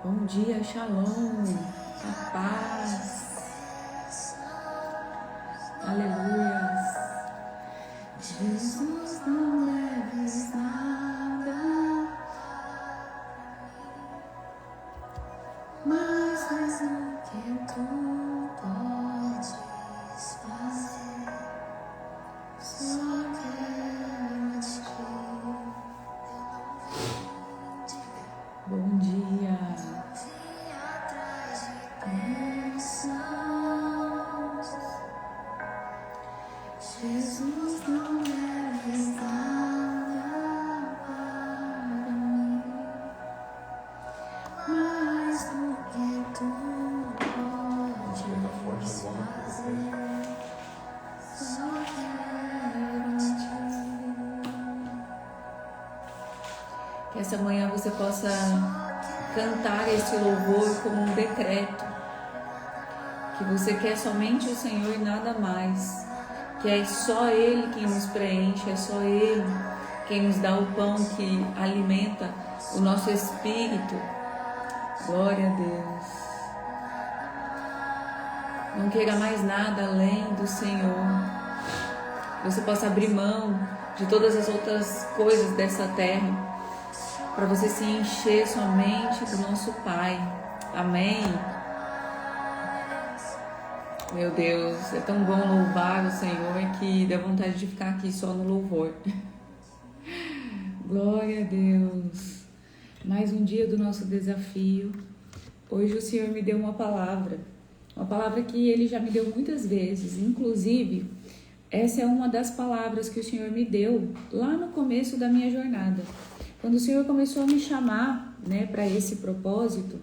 Bom dia, Shalom, a paz, aleluia. Jesus, não leves nada, mas faz o que tu podes fazer, só quero te. Bom dia. Jesus, não leves nada para mim, mais do que tu podes fazer, só quero te. Que essa manhã você possa cantar esse louvor como um decreto, que você quer somente o Senhor e nada mais, que é só Ele quem nos preenche, é só Ele quem nos dá o pão que alimenta o nosso espírito. Glória a Deus. Não queira mais nada além do Senhor. Que você possa abrir mão de todas as outras coisas dessa terra, para você se encher somente do nosso Pai. Amém? Meu Deus, é tão bom louvar o Senhor que dá vontade de ficar aqui só no louvor. Glória a Deus. Mais um dia do nosso desafio. Hoje o Senhor me deu uma palavra que Ele já me deu muitas vezes. Inclusive, essa é uma das palavras que o Senhor me deu lá no começo da minha jornada. Quando o Senhor começou a me chamar, para esse propósito,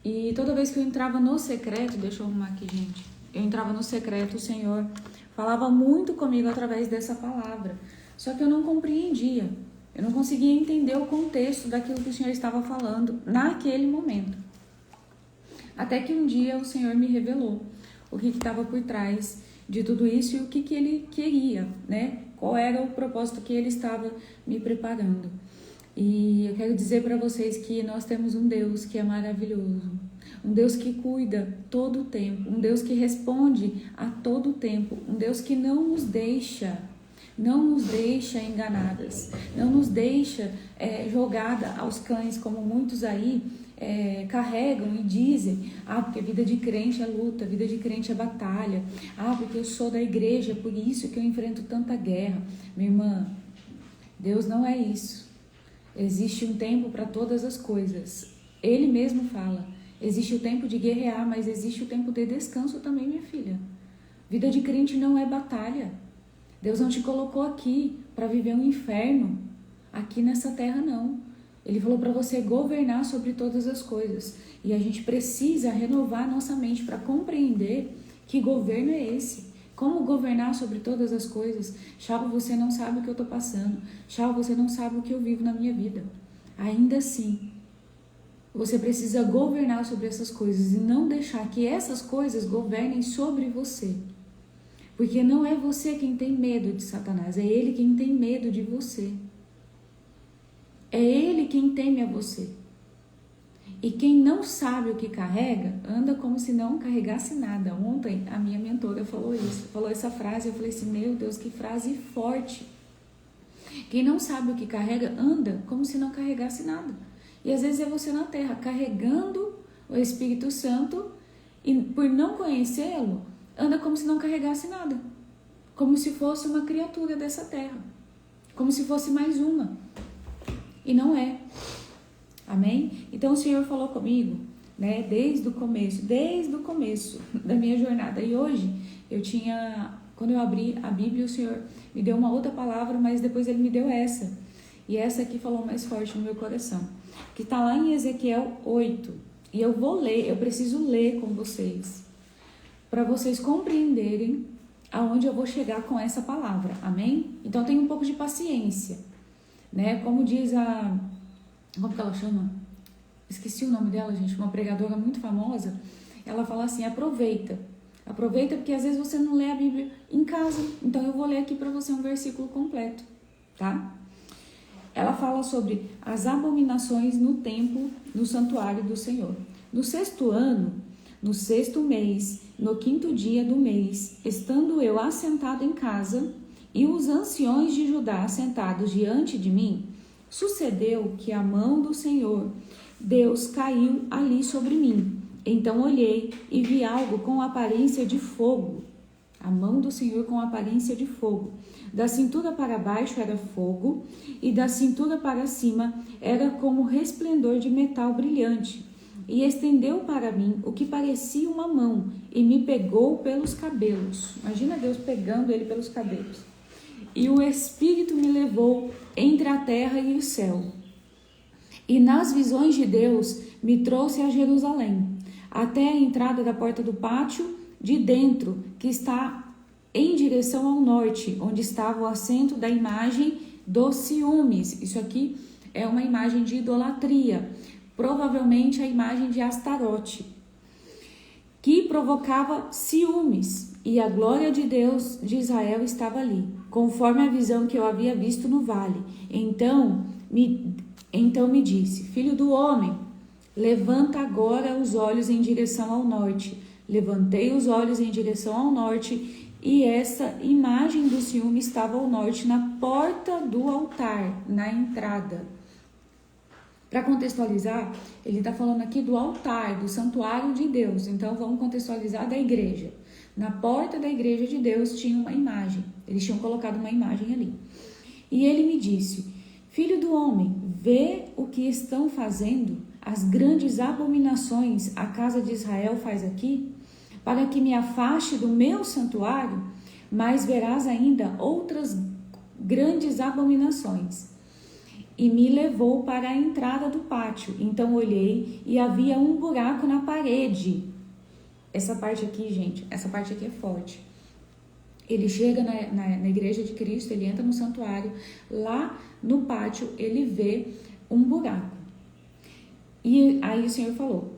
e toda vez que eu entrava no secreto, deixa eu arrumar aqui, gente, eu entrava no secreto, o Senhor falava muito comigo através dessa palavra, só que eu não compreendia, eu não conseguia entender o contexto daquilo que o Senhor estava falando naquele momento. Até que um dia o Senhor me revelou o que estava por trás de tudo isso e o que Ele queria, qual era o propósito que Ele estava me preparando. E eu quero dizer para vocês que nós temos um Deus que é maravilhoso, um Deus que cuida todo o tempo, um Deus que responde a todo o tempo, um Deus que não nos deixa enganadas, não nos deixa jogada aos cães, como muitos aí carregam e dizem: porque vida de crente é luta, vida de crente é batalha, porque eu sou da igreja, por isso que eu enfrento tanta guerra. Minha irmã, Deus não é isso. Existe um tempo para todas as coisas. Ele mesmo fala: existe o tempo de guerrear, mas existe o tempo de descanso também, minha filha. Vida de crente não é batalha. Deus não te colocou aqui para viver um inferno aqui nessa terra, não. Ele falou para você governar sobre todas as coisas. E a gente precisa renovar nossa mente para compreender que governo é esse. Como governar sobre todas as coisas? Chava, você não sabe o que eu estou passando. Chava, você não sabe o que eu vivo na minha vida. Ainda assim, você precisa governar sobre essas coisas e não deixar que essas coisas governem sobre você. Porque não é você quem tem medo de Satanás, é ele quem tem medo de você. É ele quem teme a você. E quem não sabe o que carrega, anda como se não carregasse nada. Ontem a minha mentora falou essa frase, eu falei assim: meu Deus, que frase forte. Quem não sabe o que carrega, anda como se não carregasse nada. E às vezes é você na terra, carregando o Espírito Santo, e por não conhecê-lo, anda como se não carregasse nada. Como se fosse uma criatura dessa terra. Como se fosse mais uma. E não é. Amém? Então o Senhor falou comigo, desde o começo da minha jornada. E hoje quando eu abri a Bíblia, o Senhor me deu uma outra palavra, mas depois Ele me deu essa. E essa aqui falou mais forte no meu coração, que está lá em Ezequiel 8. E eu vou ler, eu preciso ler com vocês, para vocês compreenderem aonde eu vou chegar com essa palavra. Amém? Então tenha um pouco de paciência, Como diz como que ela chama? Esqueci o nome dela, gente, uma pregadora muito famosa. Ela fala assim: aproveita porque às vezes você não lê a Bíblia em casa. Então eu vou ler aqui para você um versículo completo, tá? ela fala sobre as abominações no templo, no santuário do Senhor. No 6º ano, no 6º mês, no 5º dia do mês, estando eu assentado em casa, e os anciões de Judá sentados diante de mim, sucedeu que a mão do Senhor, Deus, caiu ali sobre mim. Então olhei e vi algo com aparência de fogo. A mão do Senhor com aparência de fogo. Da cintura para baixo era fogo, e da cintura para cima era como resplendor de metal brilhante. E estendeu para mim o que parecia uma mão, e me pegou pelos cabelos. Imagina Deus pegando ele pelos cabelos. E o Espírito me levou entre a terra e o céu. E nas visões de Deus me trouxe a Jerusalém, até a entrada da porta do pátio de dentro, que está em direção ao norte, onde estava o assento da imagem dos ciúmes. Isso aqui é uma imagem de idolatria, provavelmente a imagem de Astarote, que provocava ciúmes, e a glória de Deus de Israel estava ali, conforme a visão que eu havia visto no vale. Então me disse: filho do homem, levanta agora os olhos em direção ao norte. Levantei os olhos em direção ao norte, e essa imagem do ciúme estava ao norte, na porta do altar, na entrada. Para contextualizar, ele está falando aqui do altar, do santuário de Deus. Então vamos contextualizar da igreja. Na porta da igreja de Deus tinha uma imagem. Eles tinham colocado uma imagem ali. E ele me disse: filho do homem, vê o que estão fazendo, as grandes abominações a casa de Israel faz aqui, para que me afaste do meu santuário, mas verás ainda outras grandes abominações. E me levou para a entrada do pátio. Então olhei e havia um buraco na parede. Essa parte aqui, gente, essa parte aqui é forte. Ele chega na igreja de Cristo, ele entra no santuário, lá no pátio ele vê um buraco. E aí o Senhor falou,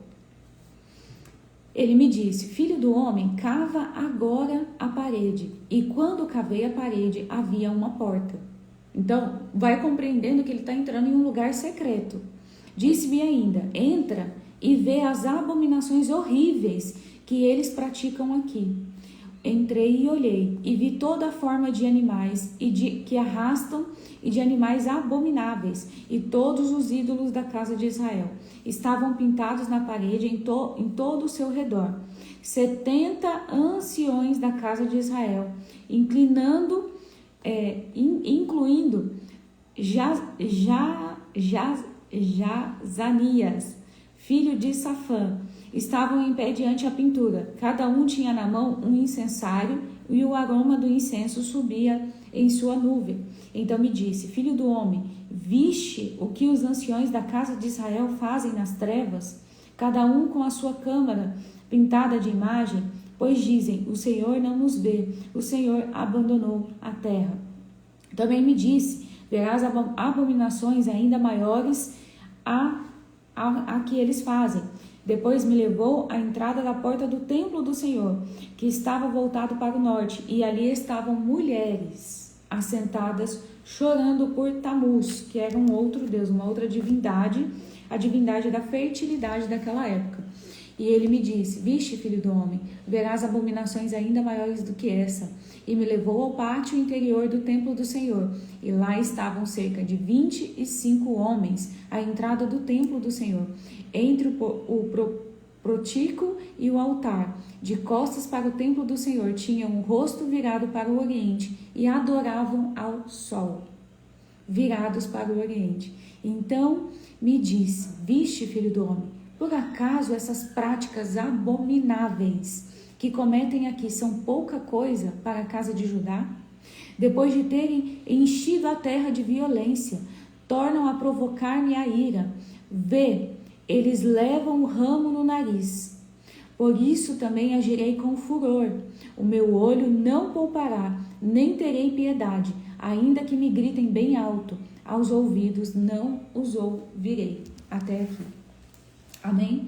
ele me disse: filho do homem, cava agora a parede. E quando cavei a parede, havia uma porta. Então, vai compreendendo que ele está entrando em um lugar secreto. Disse-me ainda: entra e vê as abominações horríveis que eles praticam aqui. Entrei e olhei, e vi toda a forma de animais que arrastam, e de animais abomináveis, e todos os ídolos da casa de Israel estavam pintados na parede em todo o seu redor. 70 anciões da casa de Israel, incluindo Jazanias, filho de Safã, estavam em pé diante a pintura. Cada um tinha na mão um incensário, e o aroma do incenso subia em sua nuvem. Então me disse: filho do homem, viste o que os anciões da casa de Israel fazem nas trevas, cada um com a sua câmara pintada de imagem? Pois dizem: o Senhor não nos vê, o Senhor abandonou a terra. Também me disse: verás abominações ainda maiores a que eles fazem. Depois me levou à entrada da porta do templo do Senhor, que estava voltado para o norte, e ali estavam mulheres assentadas, chorando por Tamuz, que era um outro deus, uma outra divindade, a divindade da fertilidade daquela época. E ele me disse: viste, filho do homem, verás abominações ainda maiores do que essa. E me levou ao pátio interior do templo do Senhor, e lá estavam cerca de 25 homens à entrada do templo do Senhor, entre o protículo e o altar. De costas para o templo do Senhor tinham o rosto virado para o oriente, e adoravam ao sol, virados para o oriente. Então me disse: viste, filho do homem, por acaso essas práticas abomináveis que cometem aqui são pouca coisa para a casa de Judá? Depois de terem enchido a terra de violência, tornam a provocar-me a ira. Vê, eles levam o ramo no nariz. Por isso também agirei com furor. O meu olho não poupará, nem terei piedade, ainda que me gritem bem alto. Aos ouvidos não os ouvirei. Até aqui. Amém?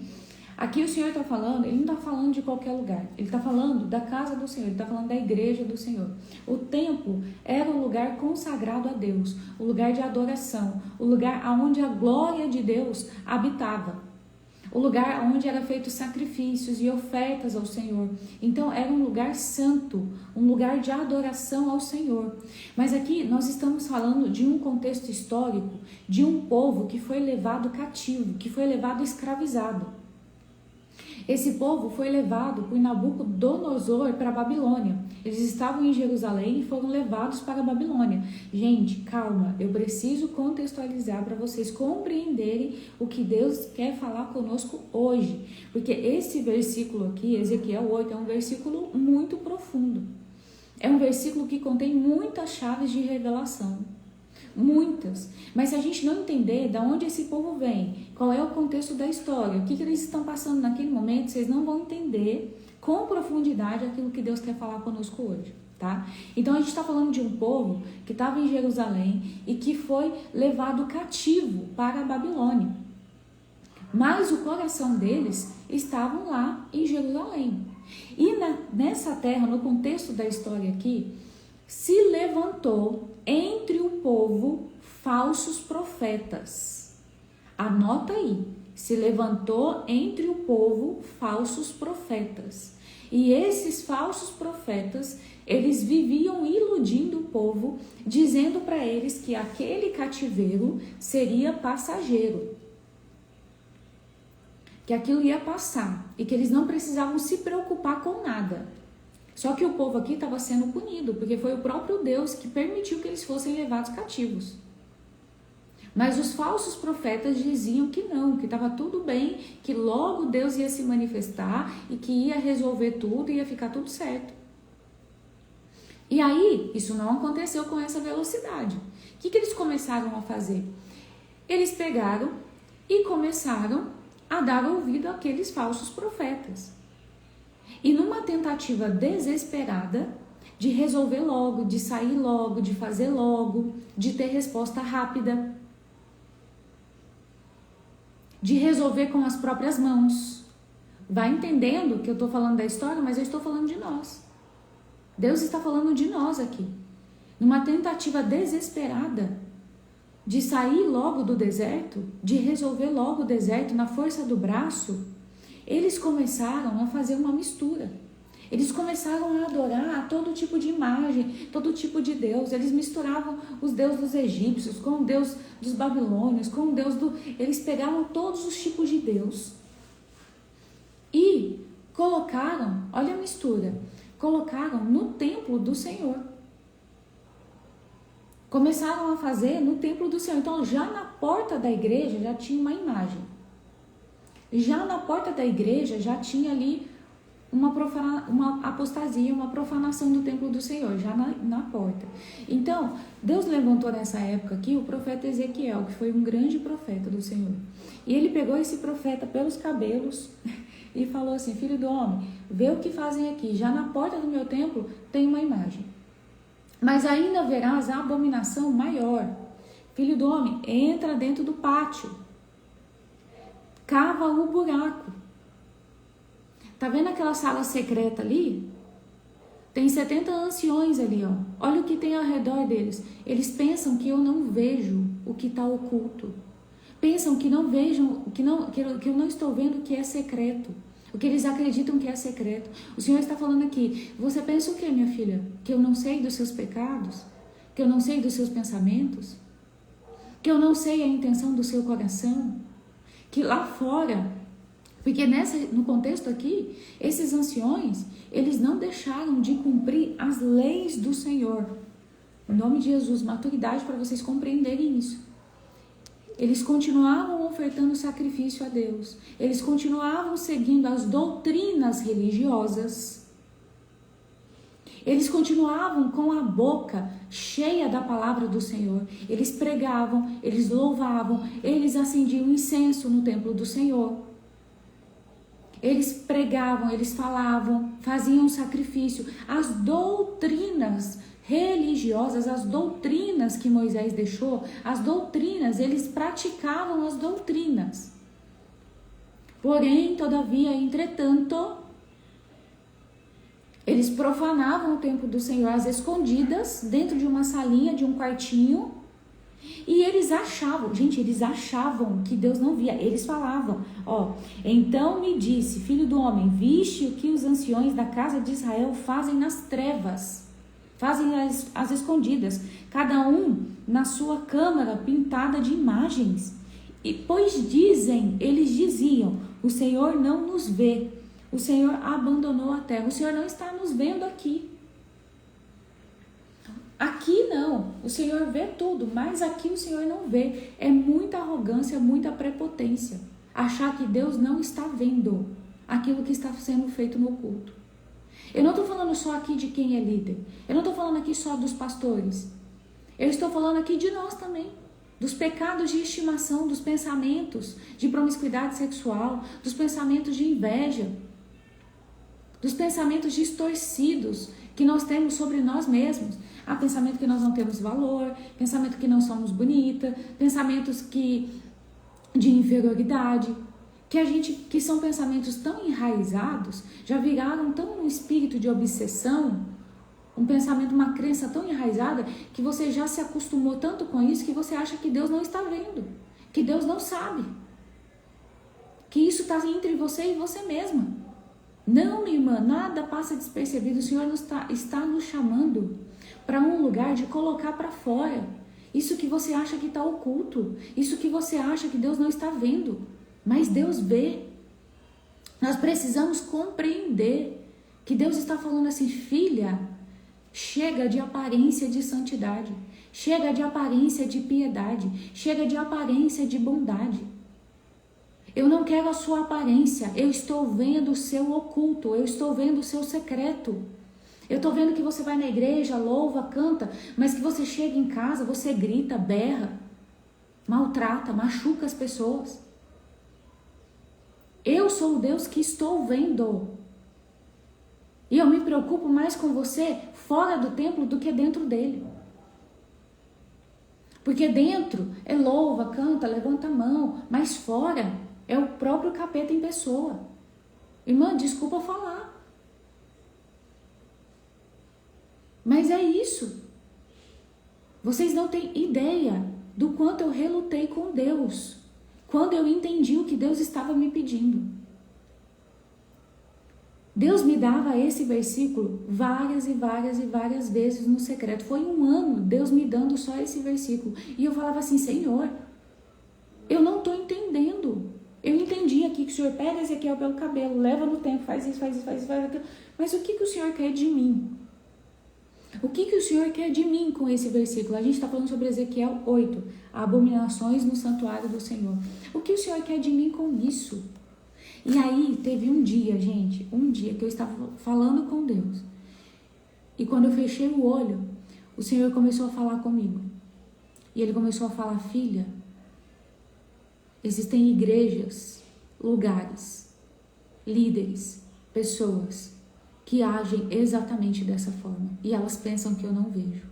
Aqui o Senhor está falando, ele não está falando de qualquer lugar. Ele está falando da casa do Senhor, ele está falando da igreja do Senhor. O templo era um lugar consagrado a Deus, o lugar de adoração, o lugar onde a glória de Deus habitava. O lugar onde eram feitos sacrifícios e ofertas ao Senhor. Então era um lugar santo, um lugar de adoração ao Senhor. Mas aqui nós estamos falando de um contexto histórico, de um povo que foi levado cativo, que foi levado escravizado. Esse povo foi levado por Nabucodonosor para a Babilônia. Eles estavam em Jerusalém e foram levados para a Babilônia. Gente, calma, eu preciso contextualizar para vocês compreenderem o que Deus quer falar conosco hoje. Porque esse versículo aqui, Ezequiel 8, é um versículo muito profundo. É um versículo que contém muitas chaves de revelação. Muitas. Mas se a gente não entender de onde esse povo vem, qual é o contexto da história, o que eles estão passando naquele momento, vocês não vão entender com profundidade aquilo que Deus quer falar conosco hoje, tá? Então a gente está falando de um povo que estava em Jerusalém e que foi levado cativo para a Babilônia. Mas o coração deles estavam lá em Jerusalém. E nessa terra, no contexto da história aqui, se levantou entre o povo falsos profetas. Anota aí, se levantou entre o povo falsos profetas. E esses falsos profetas, eles viviam iludindo o povo, dizendo para eles que aquele cativeiro seria passageiro. Que aquilo ia passar e que eles não precisavam se preocupar com nada. Só que o povo aqui estava sendo punido, porque foi o próprio Deus que permitiu que eles fossem levados cativos. Mas os falsos profetas diziam que não, que estava tudo bem, que logo Deus ia se manifestar e que ia resolver tudo, ia ficar tudo certo. E aí, isso não aconteceu com essa velocidade. O que eles começaram a fazer? Eles pegaram e começaram a dar ouvido àqueles falsos profetas. E numa tentativa desesperada de resolver logo, de sair logo, de fazer logo, de ter resposta rápida, de resolver com as próprias mãos. Vai entendendo que eu estou falando da história, mas eu estou falando de nós. Deus está falando de nós aqui. Numa tentativa desesperada de sair logo do deserto, de resolver logo o deserto na força do braço, eles começaram a fazer uma mistura. Eles começaram a adorar todo tipo de imagem, todo tipo de Deus. Eles misturavam os deuses dos egípcios com o Deus dos babilônios, com o Deus do... Eles pegaram todos os tipos de Deus e colocaram, olha a mistura, colocaram no templo do Senhor. Começaram a fazer no templo do Senhor. Então, já na porta da igreja já tinha uma imagem. Já na porta da igreja já tinha ali uma apostasia, uma profanação do templo do Senhor, já na porta. Então, Deus levantou nessa época aqui o profeta Ezequiel, que foi um grande profeta do Senhor. E ele pegou esse profeta pelos cabelos e falou assim: filho do homem, vê o que fazem aqui. Já na porta do meu templo tem uma imagem. Mas ainda verás a abominação maior. Filho do homem, entra dentro do pátio. Cava o buraco. Tá vendo aquela sala secreta ali? Tem 70 anciões ali, ó. Olha o que tem ao redor deles. Eles pensam que eu não vejo o que está oculto. Pensam que não vejam, que eu não estou vendo o que é secreto. O que eles acreditam que é secreto. O Senhor está falando aqui. Você pensa o que, minha filha? Que eu não sei dos seus pecados? Que eu não sei dos seus pensamentos? Que eu não sei a intenção do seu coração? Que lá fora, porque no contexto aqui, esses anciões, eles não deixaram de cumprir as leis do Senhor. Em nome de Jesus, maturidade para vocês compreenderem isso. Eles continuavam ofertando sacrifício a Deus. Eles continuavam seguindo as doutrinas religiosas. Eles continuavam com a boca cheia da palavra do Senhor. Eles pregavam, eles louvavam, eles acendiam incenso no templo do Senhor. Eles pregavam, eles falavam, faziam sacrifício. As doutrinas religiosas, as doutrinas que Moisés deixou, as doutrinas, eles praticavam as doutrinas. Porém, todavia, entretanto, eles profanavam o templo do Senhor às escondidas, dentro de uma salinha, de um quartinho, e eles achavam que Deus não via. Eles falavam, então me disse, filho do homem, viste o que os anciões da casa de Israel fazem nas trevas, fazem as escondidas, cada um na sua câmara pintada de imagens. E pois eles diziam, o Senhor não nos vê, o Senhor abandonou a terra, o Senhor não está nos vendo aqui. Aqui não, o Senhor vê tudo, mas aqui o Senhor não vê. É muita arrogância, muita prepotência achar que Deus não está vendo aquilo que está sendo feito no culto. Eu não estou falando só aqui de quem é líder, eu não estou falando aqui só dos pastores, eu estou falando aqui de nós também, dos pecados de estimação, dos pensamentos de promiscuidade sexual, dos pensamentos de inveja, dos pensamentos distorcidos que nós temos sobre nós mesmos. Há pensamento que nós não temos valor, pensamento que não somos bonita, pensamentos de inferioridade, que são pensamentos tão enraizados, já viraram tão no espírito de obsessão, um pensamento, uma crença tão enraizada, que você já se acostumou tanto com isso, que você acha que Deus não está vendo, que Deus não sabe, que isso está entre você e você mesma. Não, minha irmã, nada passa despercebido. O Senhor está nos chamando para um lugar de colocar para fora isso que você acha que está oculto, isso que você acha que Deus não está vendo, mas Deus vê. Nós precisamos compreender que Deus está falando assim, filha, chega de aparência de santidade, chega de aparência de piedade, chega de aparência de bondade. Eu não quero a sua aparência, eu estou vendo o seu oculto, eu estou vendo o seu secreto. Eu estou vendo que você vai na igreja, louva, canta, mas que você chega em casa, você grita, berra, maltrata, machuca as pessoas. Eu sou o Deus que estou vendo. E eu me preocupo mais com você fora do templo do que dentro dele. Porque dentro é louva, canta, levanta a mão, mas fora é o próprio capeta em pessoa. Irmã, desculpa falar. Mas é isso. Vocês não têm ideia do quanto eu relutei com Deus quando eu entendi o que Deus estava me pedindo. Deus me dava esse versículo várias e várias e várias vezes no secreto. Foi um ano Deus me dando só esse versículo. E eu falava assim, Senhor, eu não estou entendendo. Eu entendi aqui que o Senhor pega Ezequiel pelo cabelo, leva no templo, faz isso, faz aquilo. Mas o que o Senhor quer de mim? O que o Senhor quer de mim com esse versículo? A gente está falando sobre Ezequiel 8, abominações no santuário do Senhor. O que o Senhor quer de mim com isso? E aí teve um dia, gente, que eu estava falando com Deus. E quando eu fechei o olho, o Senhor começou a falar comigo. E Ele começou a falar, filha, existem igrejas, lugares, líderes, pessoas que agem exatamente dessa forma. E elas pensam que eu não vejo.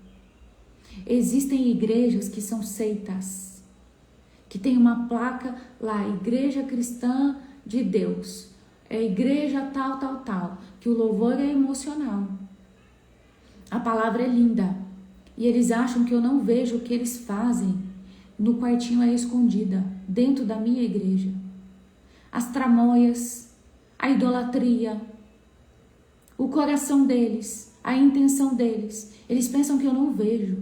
Existem igrejas que são seitas, que tem uma placa lá, Igreja Cristã de Deus. É igreja tal, que o louvor é emocional. A palavra é linda. E eles acham que eu não vejo o que eles fazem no quartinho aí escondida, dentro da minha igreja. As tramóias, a idolatria, o coração deles, a intenção deles. Eles pensam que eu não vejo.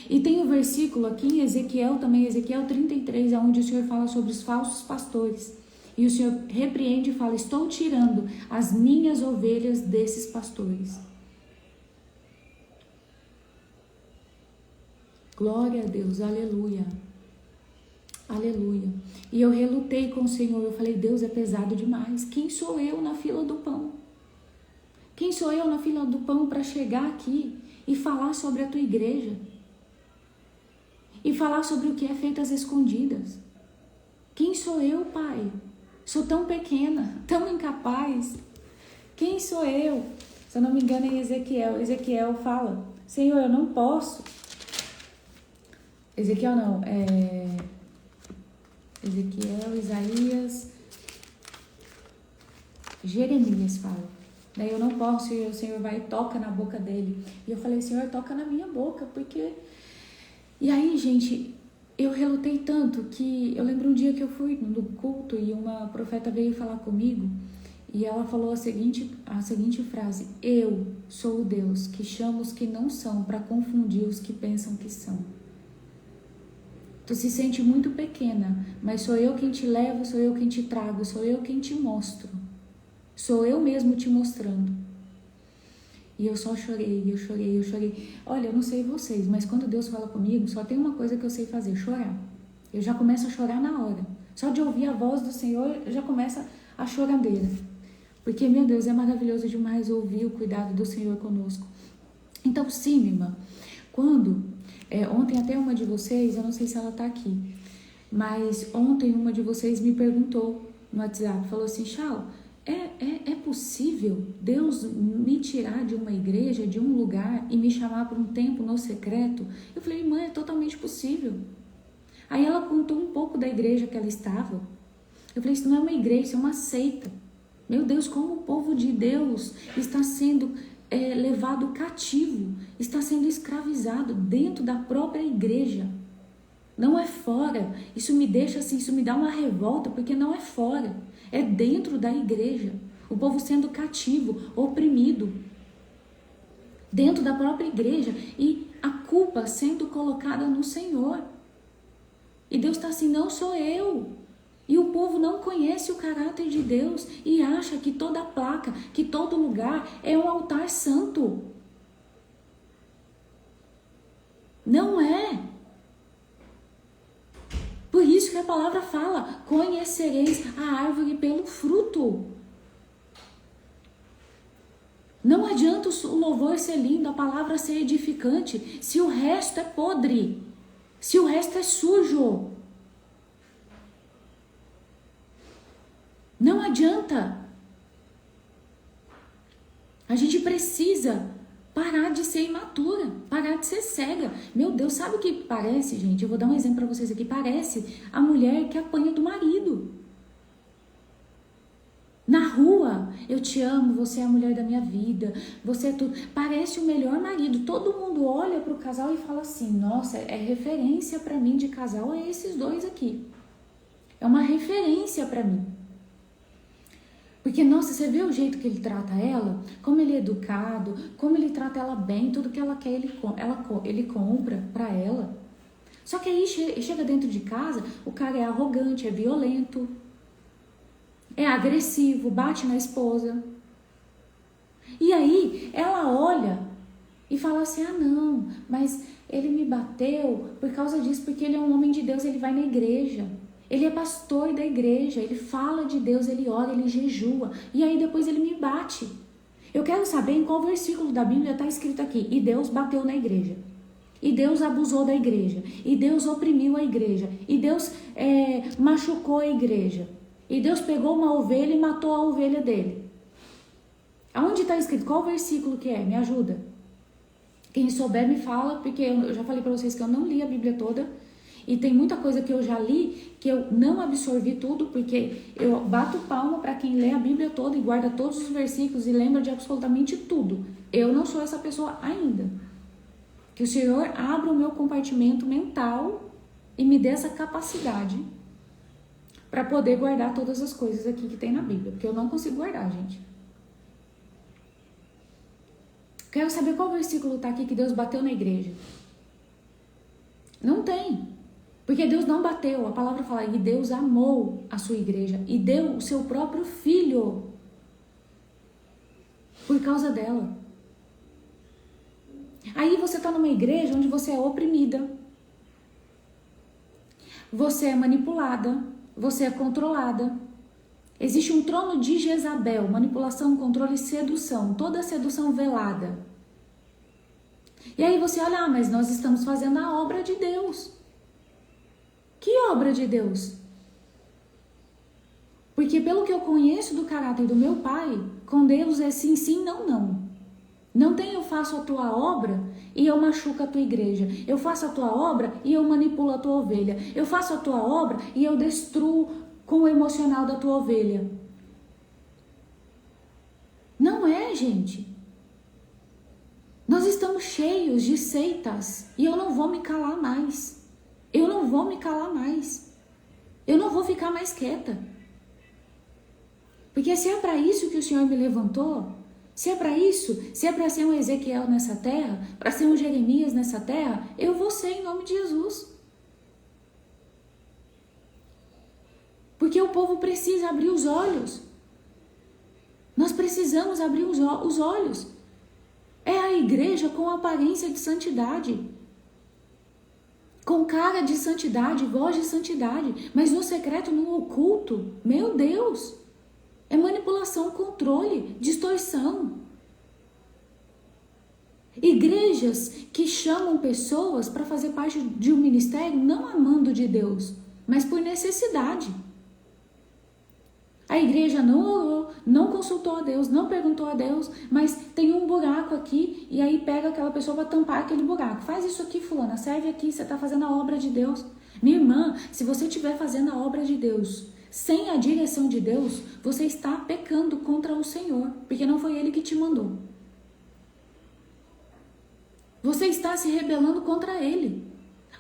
E tem um versículo aqui em Ezequiel também, Ezequiel 33, onde o Senhor fala sobre os falsos pastores. E o Senhor repreende e fala, estou tirando as minhas ovelhas desses pastores. Glória a Deus, aleluia. Aleluia. E eu relutei com o Senhor, eu falei, Deus, é pesado demais. Quem sou eu na fila do pão? Quem sou eu na fila do pão para chegar aqui e falar sobre a tua igreja? E falar sobre o que é feito às escondidas? Quem sou eu, Pai? Sou tão pequena, tão incapaz. Quem sou eu? Se eu não me engano, em Ezequiel fala, Senhor, eu não posso. Ezequiel, Isaías, Jeremias fala. Daí eu não posso, e o Senhor vai e toca na boca dele. E eu falei, Senhor, toca na minha boca, porque... E aí, gente, eu relutei tanto que eu lembro um dia que eu fui no culto e uma profeta veio falar comigo e ela falou a seguinte frase: eu sou o Deus que chama os que não são para confundir os que pensam que são. Tu se sente muito pequena, mas sou eu quem te levo, sou eu quem te trago, sou eu quem te mostro. Sou eu mesmo te mostrando. E eu só chorei, eu chorei. Olha, eu não sei vocês, mas quando Deus fala comigo, só tem uma coisa que eu sei fazer, chorar. Eu já começo a chorar na hora. Só de ouvir a voz do Senhor, já começa a choradeira. Porque, meu Deus, é maravilhoso demais ouvir o cuidado do Senhor conosco. Então, sim, minha irmã, quando... ontem até uma de vocês, eu não sei se ela tá aqui, mas ontem uma de vocês me perguntou no WhatsApp, falou assim, Chau, é possível Deus me tirar de uma igreja, de um lugar e me chamar para um tempo no secreto? Eu falei, irmã, é totalmente possível. Aí ela contou um pouco da igreja que ela estava. Eu falei, isso não é uma igreja, isso é uma seita. Meu Deus, como o povo de Deus está sendo levado cativo, está sendo escravizado dentro da própria igreja. Não é fora. Isso me deixa assim, isso me dá uma revolta, porque não é fora. É dentro da igreja. O povo sendo cativo, oprimido. Dentro da própria igreja. E a culpa sendo colocada no Senhor. E Deus está assim, não sou eu. E o povo não conhece o caráter de Deus e acha que toda placa, que todo lugar é um altar santo. Não é. Por isso que a palavra fala, conhecereis a árvore pelo fruto. Não adianta o louvor ser lindo, a palavra ser edificante, se o resto é podre, se o resto é sujo. Não adianta. A gente precisa parar de ser imatura, parar de ser cega. Meu Deus, sabe o que parece, gente? Eu vou dar um exemplo para vocês aqui. Parece a mulher que apanha do marido. Na rua, eu te amo, você é a mulher da minha vida, você é tudo. Parece o melhor marido. Todo mundo olha para o casal e fala assim, nossa, é referência para mim de casal, é esses dois aqui. É uma referência para mim. Porque, nossa, você vê o jeito que ele trata ela, como ele é educado, como ele trata ela bem, tudo que ela quer ele compra pra ela. Só que aí chega dentro de casa, o cara é arrogante, é violento, é agressivo, bate na esposa. E aí ela olha e fala assim, ah não, mas ele me bateu por causa disso, porque ele é um homem de Deus, ele vai na igreja. Ele é pastor da igreja, ele fala de Deus, ele ora, ele jejua. E aí depois ele me bate. Eu quero saber em qual versículo da Bíblia está escrito aqui. E Deus bateu na igreja. E Deus abusou da igreja. E Deus oprimiu a igreja. E Deus machucou a igreja. E Deus pegou uma ovelha e matou a ovelha dele. Aonde está escrito? Qual versículo que é? Me ajuda. Quem souber me fala, porque eu já falei para vocês que eu não li a Bíblia toda. E tem muita coisa que eu já li que eu não absorvi tudo, porque eu bato palma para quem lê a Bíblia toda e guarda todos os versículos e lembra de absolutamente tudo. Eu não sou essa pessoa ainda. Que o Senhor abra o meu compartimento mental e me dê essa capacidade para poder guardar todas as coisas aqui que tem na Bíblia, porque eu não consigo guardar, gente. Quero saber qual versículo está aqui que Deus bateu na igreja. Não tem. Porque Deus não bateu, a palavra fala, e Deus amou a sua igreja e deu o seu próprio filho por causa dela. Aí você está numa igreja onde você é oprimida, você é manipulada, você é controlada. Existe um trono de Jezabel, manipulação, controle e sedução, toda sedução velada. E aí você olha, mas nós estamos fazendo a obra de Deus. Que obra de Deus? Porque pelo que eu conheço do caráter do meu pai, com Deus é sim, sim, não, não. Não tem eu faço a tua obra e eu machuco a tua igreja. Eu faço a tua obra e eu manipulo a tua ovelha. Eu faço a tua obra e eu destruo com o emocional da tua ovelha. Não é, gente. Nós estamos cheios de seitas e eu não vou me calar mais. Eu não vou me calar mais. Eu não vou ficar mais quieta. Porque se é para isso que o Senhor me levantou, se é para isso, se é para ser um Ezequiel nessa terra, para ser um Jeremias nessa terra, eu vou ser em nome de Jesus. Porque o povo precisa abrir os olhos. Nós precisamos abrir os olhos. É a igreja com aparência de santidade. Com cara de santidade, voz de santidade. Mas no secreto, no oculto, meu Deus, é manipulação, controle, distorção. Igrejas que chamam pessoas para fazer parte de um ministério não amando de Deus, mas por necessidade. A igreja não orou, não consultou a Deus, não perguntou a Deus, mas tem um buraco aqui e aí pega aquela pessoa para tampar aquele buraco. Faz isso aqui, fulana, serve aqui, você está fazendo a obra de Deus. Minha irmã, se você estiver fazendo a obra de Deus sem a direção de Deus, você está pecando contra o Senhor, porque não foi Ele que te mandou. Você está se rebelando contra Ele.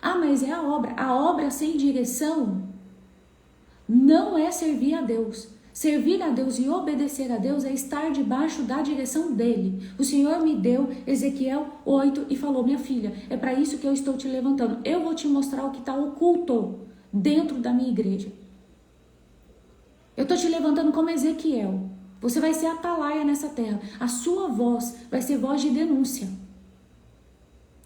Ah, mas é a obra. A obra sem direção não é servir a Deus. Servir a Deus e obedecer a Deus é estar debaixo da direção dEle. O Senhor me deu Ezequiel 8 e falou, minha filha, é para isso que eu estou te levantando. Eu vou te mostrar o que está oculto dentro da minha igreja. Eu estou te levantando como Ezequiel. Você vai ser atalaia nessa terra. A sua voz vai ser voz de denúncia.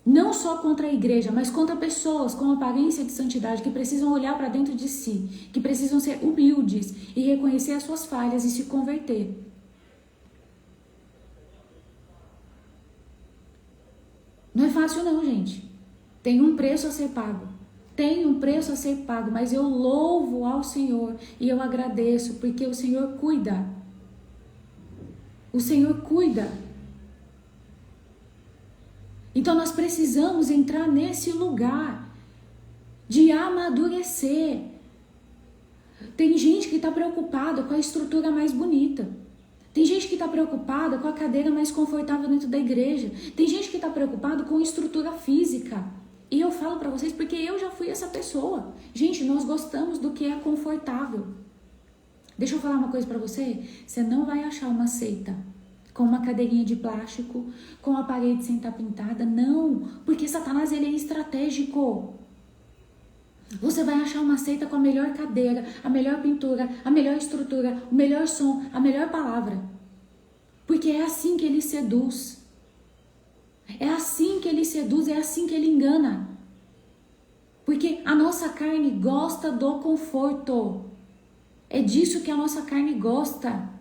Não só contra a igreja, mas contra pessoas com aparência de santidade que precisam olhar para dentro de si, que precisam ser humildes e reconhecer as suas falhas e se converter. Não é fácil não, gente. Tem um preço a ser pago. Tem um preço a ser pago, mas eu louvo ao Senhor e eu agradeço porque o Senhor cuida. O Senhor cuida. Então nós precisamos entrar nesse lugar de amadurecer. Tem gente que está preocupada com a estrutura mais bonita. Tem gente que está preocupada com a cadeira mais confortável dentro da igreja. Tem gente que está preocupada com a estrutura física. E eu falo para vocês porque eu já fui essa pessoa. Gente, nós gostamos do que é confortável. Deixa eu falar uma coisa para você. Você não vai achar uma seita com uma cadeirinha de plástico, com a parede sem estar pintada. Não, porque Satanás ele é estratégico. Você vai achar uma seita com a melhor cadeira, a melhor pintura, a melhor estrutura, o melhor som, a melhor palavra. Porque é assim que ele seduz. É assim que ele seduz, é assim que ele engana. Porque a nossa carne gosta do conforto. É disso que a nossa carne gosta.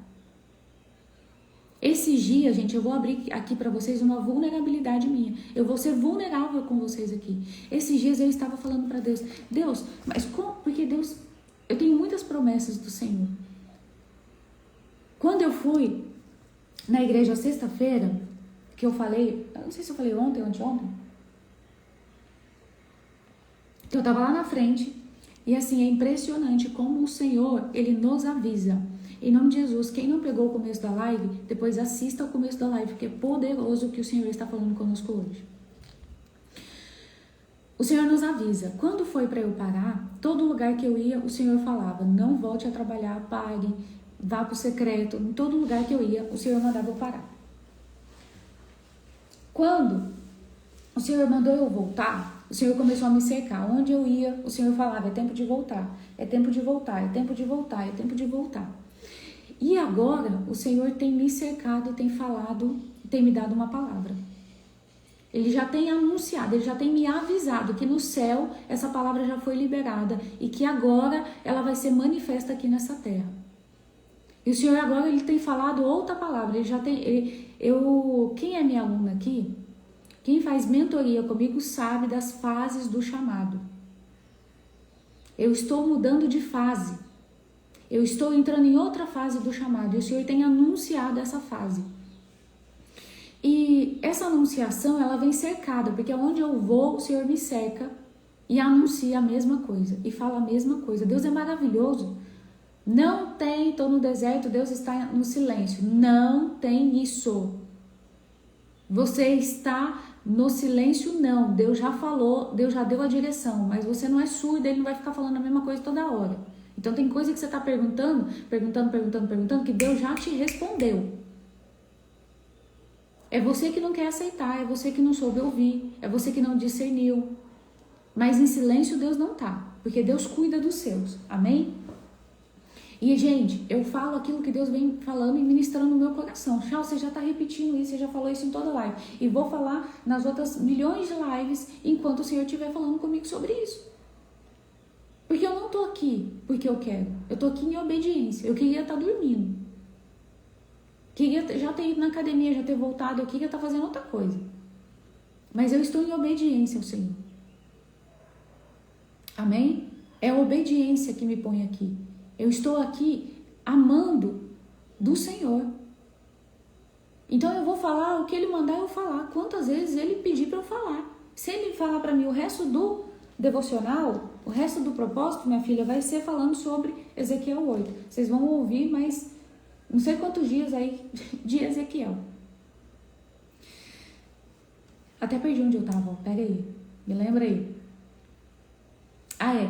Esses dias, gente, eu vou abrir aqui para vocês uma vulnerabilidade minha. Eu vou ser vulnerável com vocês aqui. Esses dias eu estava falando para Deus. Deus, mas como? Porque Deus, eu tenho muitas promessas do Senhor. Quando eu fui na igreja sexta-feira, que eu falei, eu não sei se eu falei ontem ou anteontem, que eu estava lá na frente e assim, é impressionante como o Senhor, Ele nos avisa. Em nome de Jesus, quem não pegou o começo da live, depois assista ao começo da live, porque é poderoso o que o Senhor está falando conosco hoje. O Senhor nos avisa. Quando foi para eu parar, todo lugar que eu ia, o Senhor falava, não volte a trabalhar, pare, vá para o secreto. Em todo lugar que eu ia, o Senhor mandava eu parar. Quando o Senhor mandou eu voltar, o Senhor começou a me cercar. Onde eu ia, o Senhor falava, é tempo de voltar, é tempo de voltar, é tempo de voltar, é tempo de voltar. E agora o Senhor tem me cercado, tem falado, tem me dado uma palavra. Ele já tem anunciado, ele já tem me avisado que no céu essa palavra já foi liberada e que agora ela vai ser manifesta aqui nessa terra. E o Senhor agora ele tem falado outra palavra. Ele já tem, quem é minha aluna aqui, quem faz mentoria comigo sabe das fases do chamado. Eu estou mudando de fase. Eu estou entrando em outra fase do chamado e o Senhor tem anunciado essa fase. E essa anunciação, ela vem cercada, porque onde eu vou, o Senhor me cerca e anuncia a mesma coisa, e fala a mesma coisa. Deus é maravilhoso, Não tem, estou no deserto, Deus está no silêncio. Não tem isso. Você está no silêncio, não. Deus já falou, Deus já deu a direção, mas você não é surdo, ele não vai ficar falando a mesma coisa toda hora. Então tem coisa que você está perguntando, que Deus já te respondeu. É você que não quer aceitar, é você que não soube ouvir, é você que não discerniu. Mas em silêncio Deus não tá, porque Deus cuida dos seus. Amém? E, gente, eu falo aquilo que Deus vem falando e ministrando no meu coração. Tchau, você já está repetindo isso, você já falou isso em toda live. E vou falar nas outras milhões de lives enquanto o Senhor estiver falando comigo sobre isso. Porque eu não estou aqui porque eu quero. Eu estou aqui em obediência. Eu queria estar dormindo. Queria já ter ido na academia, já ter voltado. Eu queria estar fazendo outra coisa. Mas eu estou em obediência ao Senhor. Amém? É a obediência que me põe aqui. Eu estou aqui amando do Senhor. Então eu vou falar o que Ele mandar eu falar. Quantas vezes Ele pedir para eu falar. Se Ele falar para mim o resto do devocional, o resto do propósito, minha filha, vai ser falando sobre Ezequiel 8. Vocês vão ouvir, mas não sei quantos dias aí de Ezequiel. Até perdi onde eu estava. Pera aí. Me lembra aí.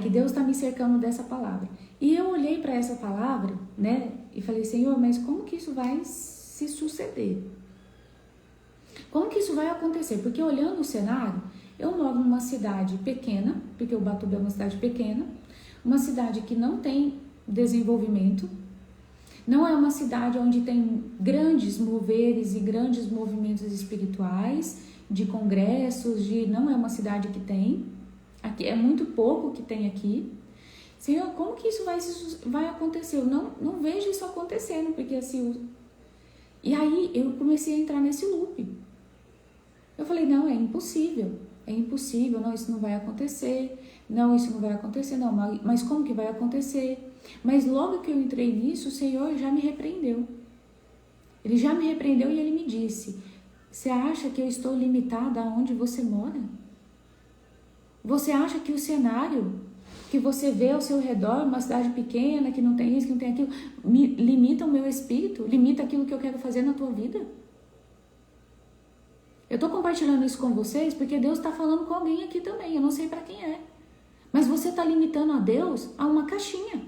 Que Deus está me cercando dessa palavra. E eu olhei para essa palavra, né? E falei, Senhor, mas como que isso vai se suceder? Como que isso vai acontecer? Porque olhando o cenário, eu moro numa cidade pequena, porque Ubatuba é uma cidade pequena, uma cidade que não tem desenvolvimento, não é uma cidade onde tem grandes moveres e grandes movimentos espirituais, de congressos, não é uma cidade que tem. Aqui é muito pouco que tem aqui. Senhor, como que isso vai acontecer? Eu não vejo isso acontecendo, porque assim... E aí eu comecei a entrar nesse loop. Eu falei, não, é impossível, não, isso não vai acontecer, não, mas como que vai acontecer? Mas logo que eu entrei nisso, o Senhor já me repreendeu. Ele já me repreendeu e Ele me disse, você acha que eu estou limitada aonde você mora? Você acha que o cenário que você vê ao seu redor, uma cidade pequena, que não tem isso, que não tem aquilo, limita o meu espírito? Limita aquilo que eu quero fazer na tua vida? Eu estou compartilhando isso com vocês porque Deus está falando com alguém aqui também, eu não sei para quem é. Mas você está limitando a Deus a uma caixinha.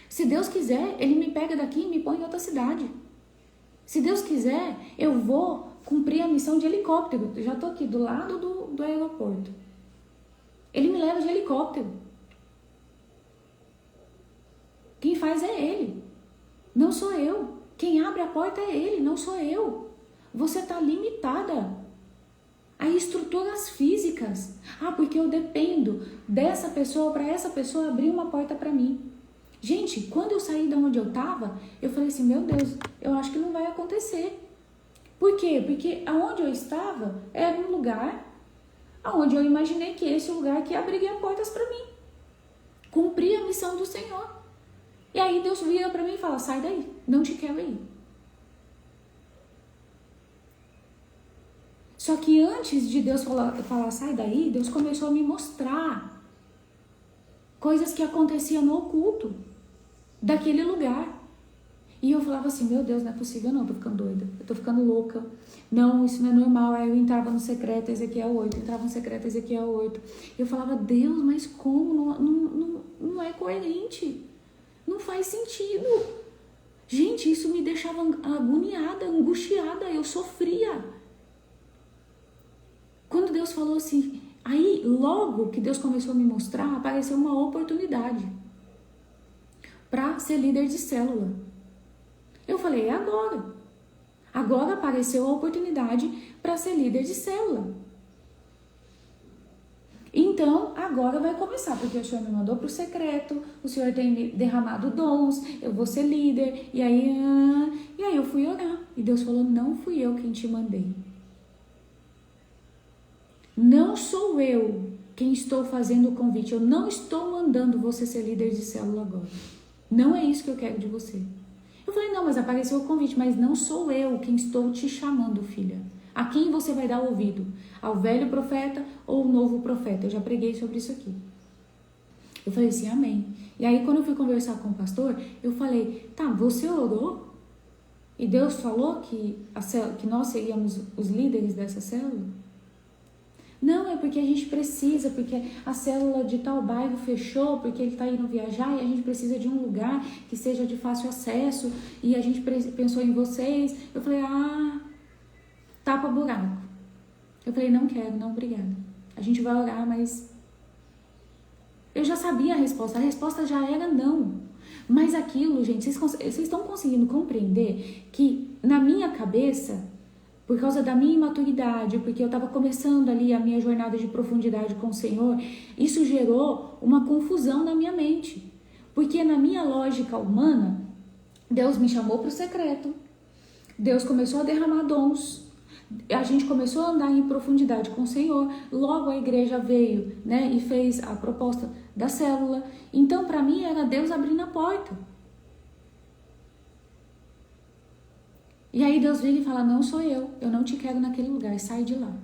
Se Deus quiser, Ele me pega daqui e me põe em outra cidade. Se Deus quiser, eu vou cumprir a missão de helicóptero. Eu já estou aqui do lado do aeroporto. Ele me leva de helicóptero. Quem faz é Ele, não sou eu. Quem abre a porta é Ele, não sou eu. Você está limitada a estruturas físicas. Porque eu dependo dessa pessoa para essa pessoa abrir uma porta para mim. Gente, quando eu saí de onde eu estava, eu falei assim, meu Deus, eu acho que não vai acontecer. Por quê? Porque aonde eu estava era um lugar onde eu imaginei que esse lugar que abriria portas para mim. Cumprir a missão do Senhor. E aí Deus vira para mim e fala, sai daí, não te quero aí. Só que antes de Deus falar sai daí, Deus começou a me mostrar coisas que aconteciam no oculto daquele lugar. E eu falava assim, meu Deus, não é possível não, eu tô ficando doida, eu tô ficando louca. Não, isso não é normal. Aí eu entrava no secreto Ezequiel 8, Eu falava, Deus, mas como? Não é coerente. Não faz sentido. Gente, isso me deixava agoniada, angustiada, eu sofria. Quando Deus falou assim, aí logo que Deus começou a me mostrar, apareceu uma oportunidade para ser líder de célula. Eu falei, é agora. Agora apareceu a oportunidade para ser líder de célula. Então, agora vai começar, porque o Senhor me mandou para o secreto, o Senhor tem derramado dons, eu vou ser líder, e aí eu fui orar. E Deus falou, não fui eu quem te mandei. Não sou eu quem estou fazendo o convite, eu não estou mandando você ser líder de célula agora. Não é isso que eu quero de você. Eu falei, não, mas apareceu o convite, mas não sou eu quem estou te chamando, filha. A quem você vai dar ouvido? Ao velho profeta ou ao novo profeta? Eu já preguei sobre isso aqui. Eu falei assim, amém. E aí quando eu fui conversar com o pastor, eu falei, tá, você orou? E Deus falou que nós seríamos os líderes dessa célula? Não, é porque a gente precisa, porque a célula de tal bairro fechou, porque ele está indo viajar e a gente precisa de um lugar que seja de fácil acesso e a gente pensou em vocês. Eu falei, tapa buraco. Eu falei, não quero, não, obrigada. A gente vai orar, mas eu já sabia a resposta já era não. Mas aquilo, gente, vocês estão conseguindo compreender que na minha cabeça, por causa da minha imaturidade, porque eu estava começando ali a minha jornada de profundidade com o Senhor, isso gerou uma confusão na minha mente. Porque na minha lógica humana, Deus me chamou para o secreto, Deus começou a derramar dons, a gente começou a andar em profundidade com o Senhor, logo a igreja veio, né, e fez a proposta da célula. Então, para mim, era Deus abrindo a porta. E aí Deus vira e fala, não sou eu não te quero naquele lugar, sai de lá.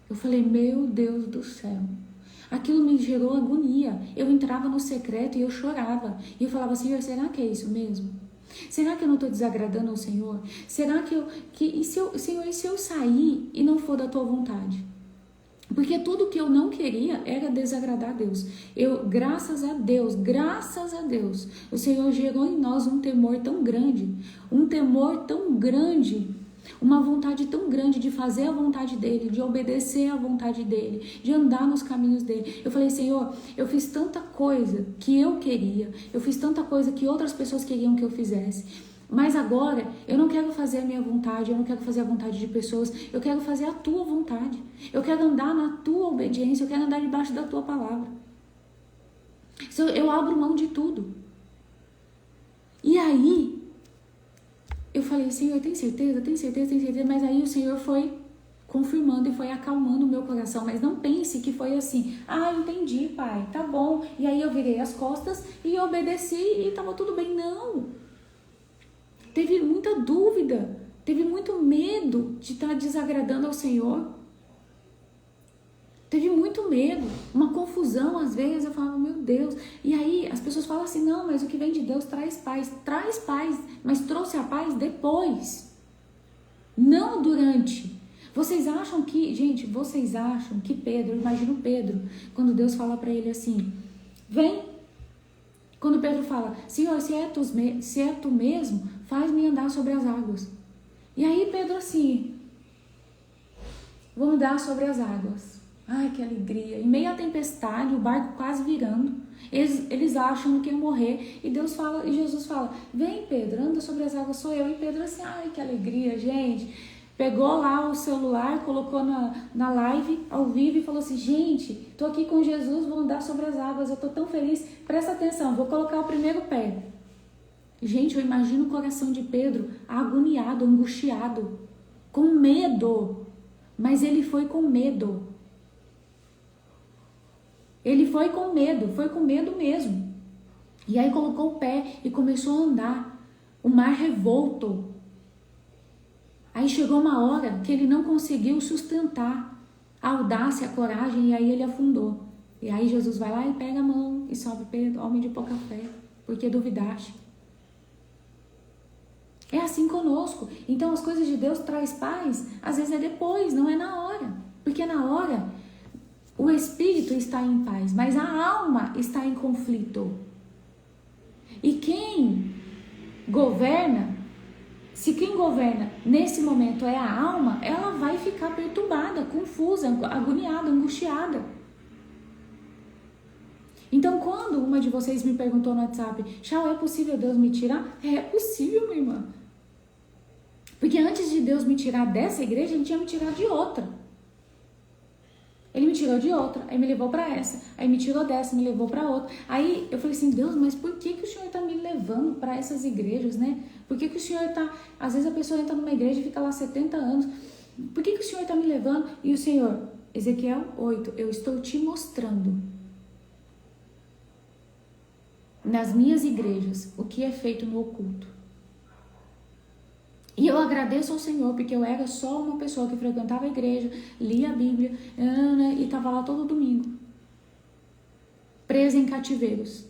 Eu falei, meu Deus do céu. Aquilo me gerou agonia. Eu entrava no secreto e eu chorava. E eu falava, Senhor, será que é isso mesmo? Será que eu não estou desagradando ao Senhor? Será Senhor, e se eu sair e não for da tua vontade? Porque tudo que eu não queria era desagradar a Deus. Graças a Deus, o Senhor gerou em nós um temor tão grande, uma vontade tão grande de fazer a vontade dEle, de obedecer à vontade dEle, de andar nos caminhos dEle. Eu falei, Senhor, eu fiz tanta coisa que eu queria, eu fiz tanta coisa que outras pessoas queriam que eu fizesse. Mas agora, eu não quero fazer a minha vontade, eu não quero fazer a vontade de pessoas, eu quero fazer a tua vontade. Eu quero andar na tua obediência, eu quero andar debaixo da tua palavra. Eu abro mão de tudo. E aí, eu falei, Senhor, tem certeza? Mas aí o Senhor foi confirmando e foi acalmando o meu coração. Mas não pense que foi assim, entendi, pai, tá bom. E aí eu virei as costas e obedeci e tava tudo bem. Não. Teve muita dúvida, teve muito medo de estar desagradando ao Senhor. Teve muito medo, uma confusão às vezes. Eu falava, meu Deus. E aí as pessoas falam assim, não, mas o que vem de Deus traz paz. Traz paz, mas trouxe a paz depois, não durante. Vocês acham que Pedro, eu imagino Pedro, quando Deus fala para ele assim, vem. Quando Pedro fala, Senhor, se é tu mesmo, faz-me andar sobre as águas. E aí Pedro assim, vou andar sobre as águas. Ai, que alegria. Em meio à tempestade, o barco quase virando. Eles acham que iam morrer. E Jesus fala, vem Pedro, anda sobre as águas, sou eu. E Pedro assim, ai, que alegria, gente. Pegou lá o celular, colocou na live, ao vivo, e falou assim, gente, tô aqui com Jesus, vou andar sobre as águas, eu tô tão feliz. Presta atenção, vou colocar o primeiro pé. Gente, eu imagino o coração de Pedro agoniado, angustiado, com medo. Mas ele foi com medo. Ele foi com medo mesmo. E aí colocou o pé e começou a andar. O mar revolto. Aí chegou uma hora que ele não conseguiu sustentar a audácia, a coragem, e aí ele afundou. E aí Jesus vai lá e pega a mão e sobe Pedro, homem de pouca fé, porque duvidaste. É assim conosco. Então as coisas de Deus traz paz, às vezes é depois, não é na hora. Porque na hora o espírito está em paz, mas a alma está em conflito. E quem governa, se quem governa nesse momento é a alma, ela vai ficar perturbada, confusa, agoniada, angustiada. Então, quando uma de vocês me perguntou no WhatsApp, Chau, é possível Deus me tirar? É possível, minha irmã. Porque antes de Deus me tirar dessa igreja, Ele tinha me tirado de outra. Ele me tirou de outra, aí me levou para essa, aí me tirou dessa, me levou para outra. Aí eu falei assim, Deus, mas por que o Senhor está me levando para essas igrejas, né? Por que o Senhor está... Às vezes a pessoa entra numa igreja e fica lá 70 anos. Por que o Senhor está me levando? E o Senhor, Ezequiel 8, eu estou te mostrando nas minhas igrejas o que é feito no oculto. E eu agradeço ao Senhor, porque eu era só uma pessoa que frequentava a igreja, lia a Bíblia, e estava lá todo domingo. presa em cativeiros.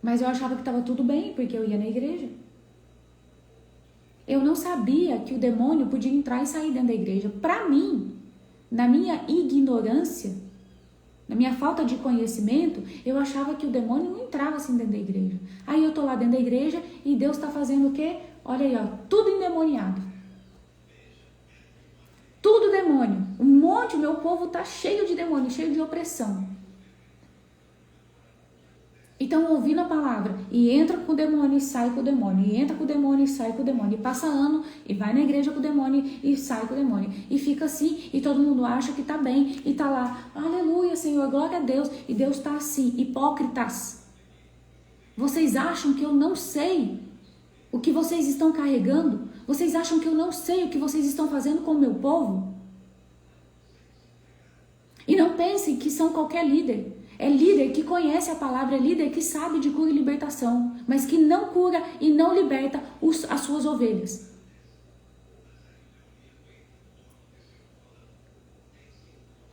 Mas eu achava que estava tudo bem, porque eu ia na igreja. Eu não sabia que o demônio podia entrar e sair dentro da igreja. Para mim, na minha ignorância, na minha falta de conhecimento, eu achava que o demônio não entrava assim dentro da igreja. Aí eu tô lá dentro da igreja e Deus está fazendo o quê? Olha aí, ó, tudo endemoniado. Tudo demônio. Meu povo tá cheio de demônio, cheio de opressão. Então, ouvindo a palavra, e entra com o demônio e sai com o demônio, e entra com o demônio e sai com o demônio, e passa ano, e vai na igreja com o demônio e sai com o demônio, e fica assim, e todo mundo acha que tá bem, e tá lá, aleluia, Senhor, glória a Deus, e Deus tá assim, hipócritas. Vocês acham que eu não sei o que vocês estão carregando? Vocês acham que eu não sei o que vocês estão fazendo com o meu povo? E não pensem que são qualquer líder. É líder que conhece a palavra, é líder que sabe de cura e libertação, mas que não cura e não liberta as suas ovelhas.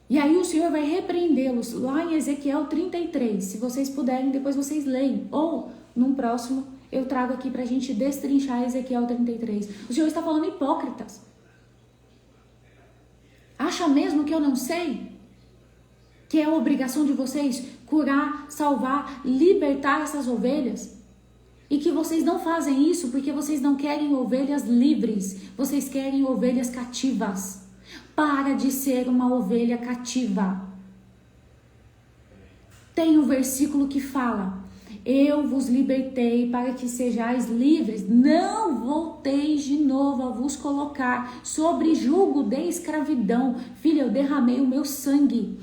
E aí o Senhor vai repreendê-los lá em Ezequiel 33. Se vocês puderem, depois vocês leem. Ou, num próximo, eu trago aqui pra gente destrinchar Ezequiel 33. O Senhor está falando hipócritas. Acha mesmo que eu não sei? Que é a obrigação de vocês curar, salvar, libertar essas ovelhas? E que vocês não fazem isso porque vocês não querem ovelhas livres, vocês querem ovelhas cativas. Para de ser uma ovelha cativa. Tem um versículo que fala: eu vos libertei para que sejais livres, não volteis de novo a vos colocar sobre jugo de escravidão. Filha, eu derramei o meu sangue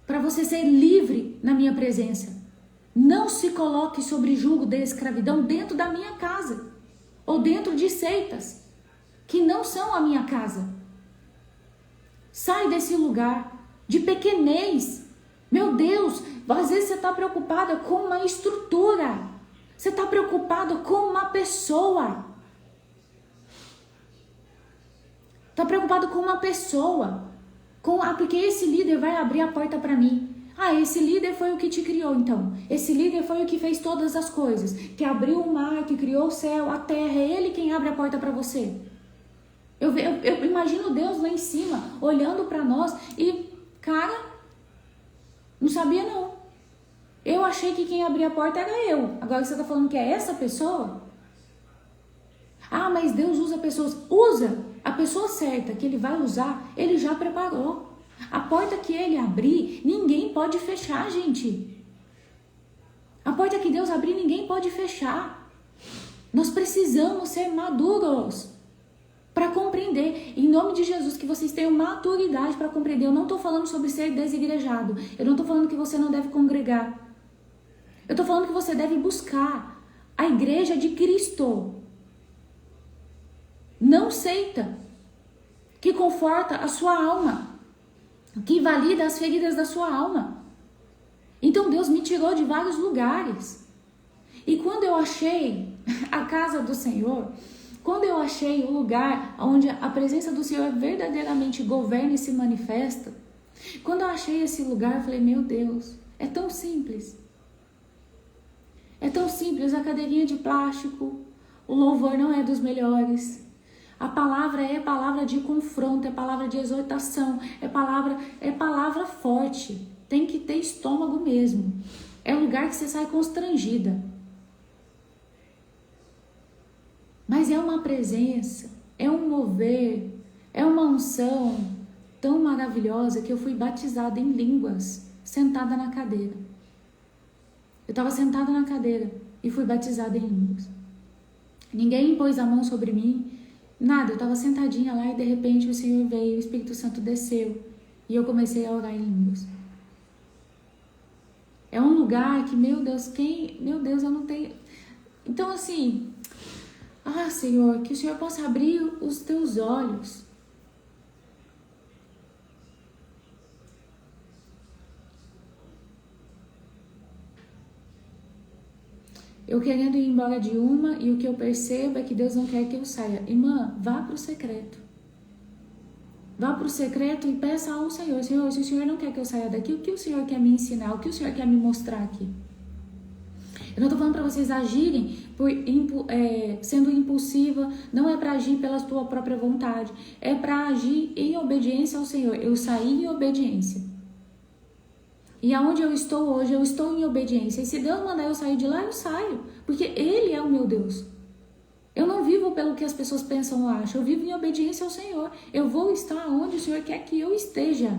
para você ser livre na minha presença. Não se coloque sobre jugo de escravidão dentro da minha casa, ou dentro de seitas que não são a minha casa. Sai desse lugar de pequenez. Meu Deus, às vezes você está preocupada com uma estrutura, você está preocupado com uma pessoa. Está preocupado com uma pessoa. Porque esse líder vai abrir a porta para mim. Esse líder foi o que te criou, então. Esse líder foi o que fez todas as coisas. Que abriu o mar, que criou o céu, a terra. É ele quem abre a porta para você. Eu imagino Deus lá em cima, olhando para nós e, cara, não sabia não. Eu achei que quem abria a porta era eu. Agora você está falando que é essa pessoa? Mas Deus usa pessoas. Usa! A pessoa certa que ele vai usar, ele já preparou. A porta que ele abrir, ninguém pode fechar, gente. A porta que Deus abrir, ninguém pode fechar. Nós precisamos ser maduros para compreender. Em nome de Jesus, que vocês tenham maturidade para compreender. Eu não estou falando sobre ser desigrejado. Eu não estou falando que você não deve congregar. Eu estou falando que você deve buscar a igreja de Cristo. Não seita, que conforta a sua alma, que valida as feridas da sua alma. Então Deus me tirou de vários lugares. E quando eu achei a casa do Senhor, quando eu achei o lugar onde a presença do Senhor verdadeiramente governa e se manifesta, quando eu achei esse lugar, eu falei, meu Deus, é tão simples. É tão simples, a cadeirinha de plástico, o louvor não é dos melhores. A palavra é palavra de confronto, é palavra de exortação, é palavra forte. Tem que ter estômago mesmo. É um lugar que você sai constrangida. Mas é uma presença, é um mover, é uma unção tão maravilhosa que eu fui batizada em línguas, sentada na cadeira. Eu estava sentada na cadeira e fui batizada em línguas. Ninguém impôs a mão sobre mim. Nada, eu estava sentadinha lá e de repente o Senhor veio, o Espírito Santo desceu e eu comecei a orar em línguas. É um lugar que, meu Deus, eu não tenho... Então assim, Senhor, que o Senhor possa abrir os teus olhos. Eu querendo ir embora de uma e o que eu percebo é que Deus não quer que eu saia. Irmã, vá para o secreto. Vá para o secreto e peça ao Senhor. Senhor, se o Senhor não quer que eu saia daqui, o que o Senhor quer me ensinar? O que o Senhor quer me mostrar aqui? Eu não estou falando para vocês agirem sendo impulsiva, não é para agir pela sua própria vontade, é para agir em obediência ao Senhor. Eu saí em obediência. E aonde eu estou hoje, eu estou em obediência. E se Deus mandar eu sair de lá, eu saio, porque Ele é o meu Deus. Eu não vivo pelo que as pessoas pensam ou acham, eu vivo em obediência ao Senhor. Eu vou estar onde o Senhor quer que eu esteja.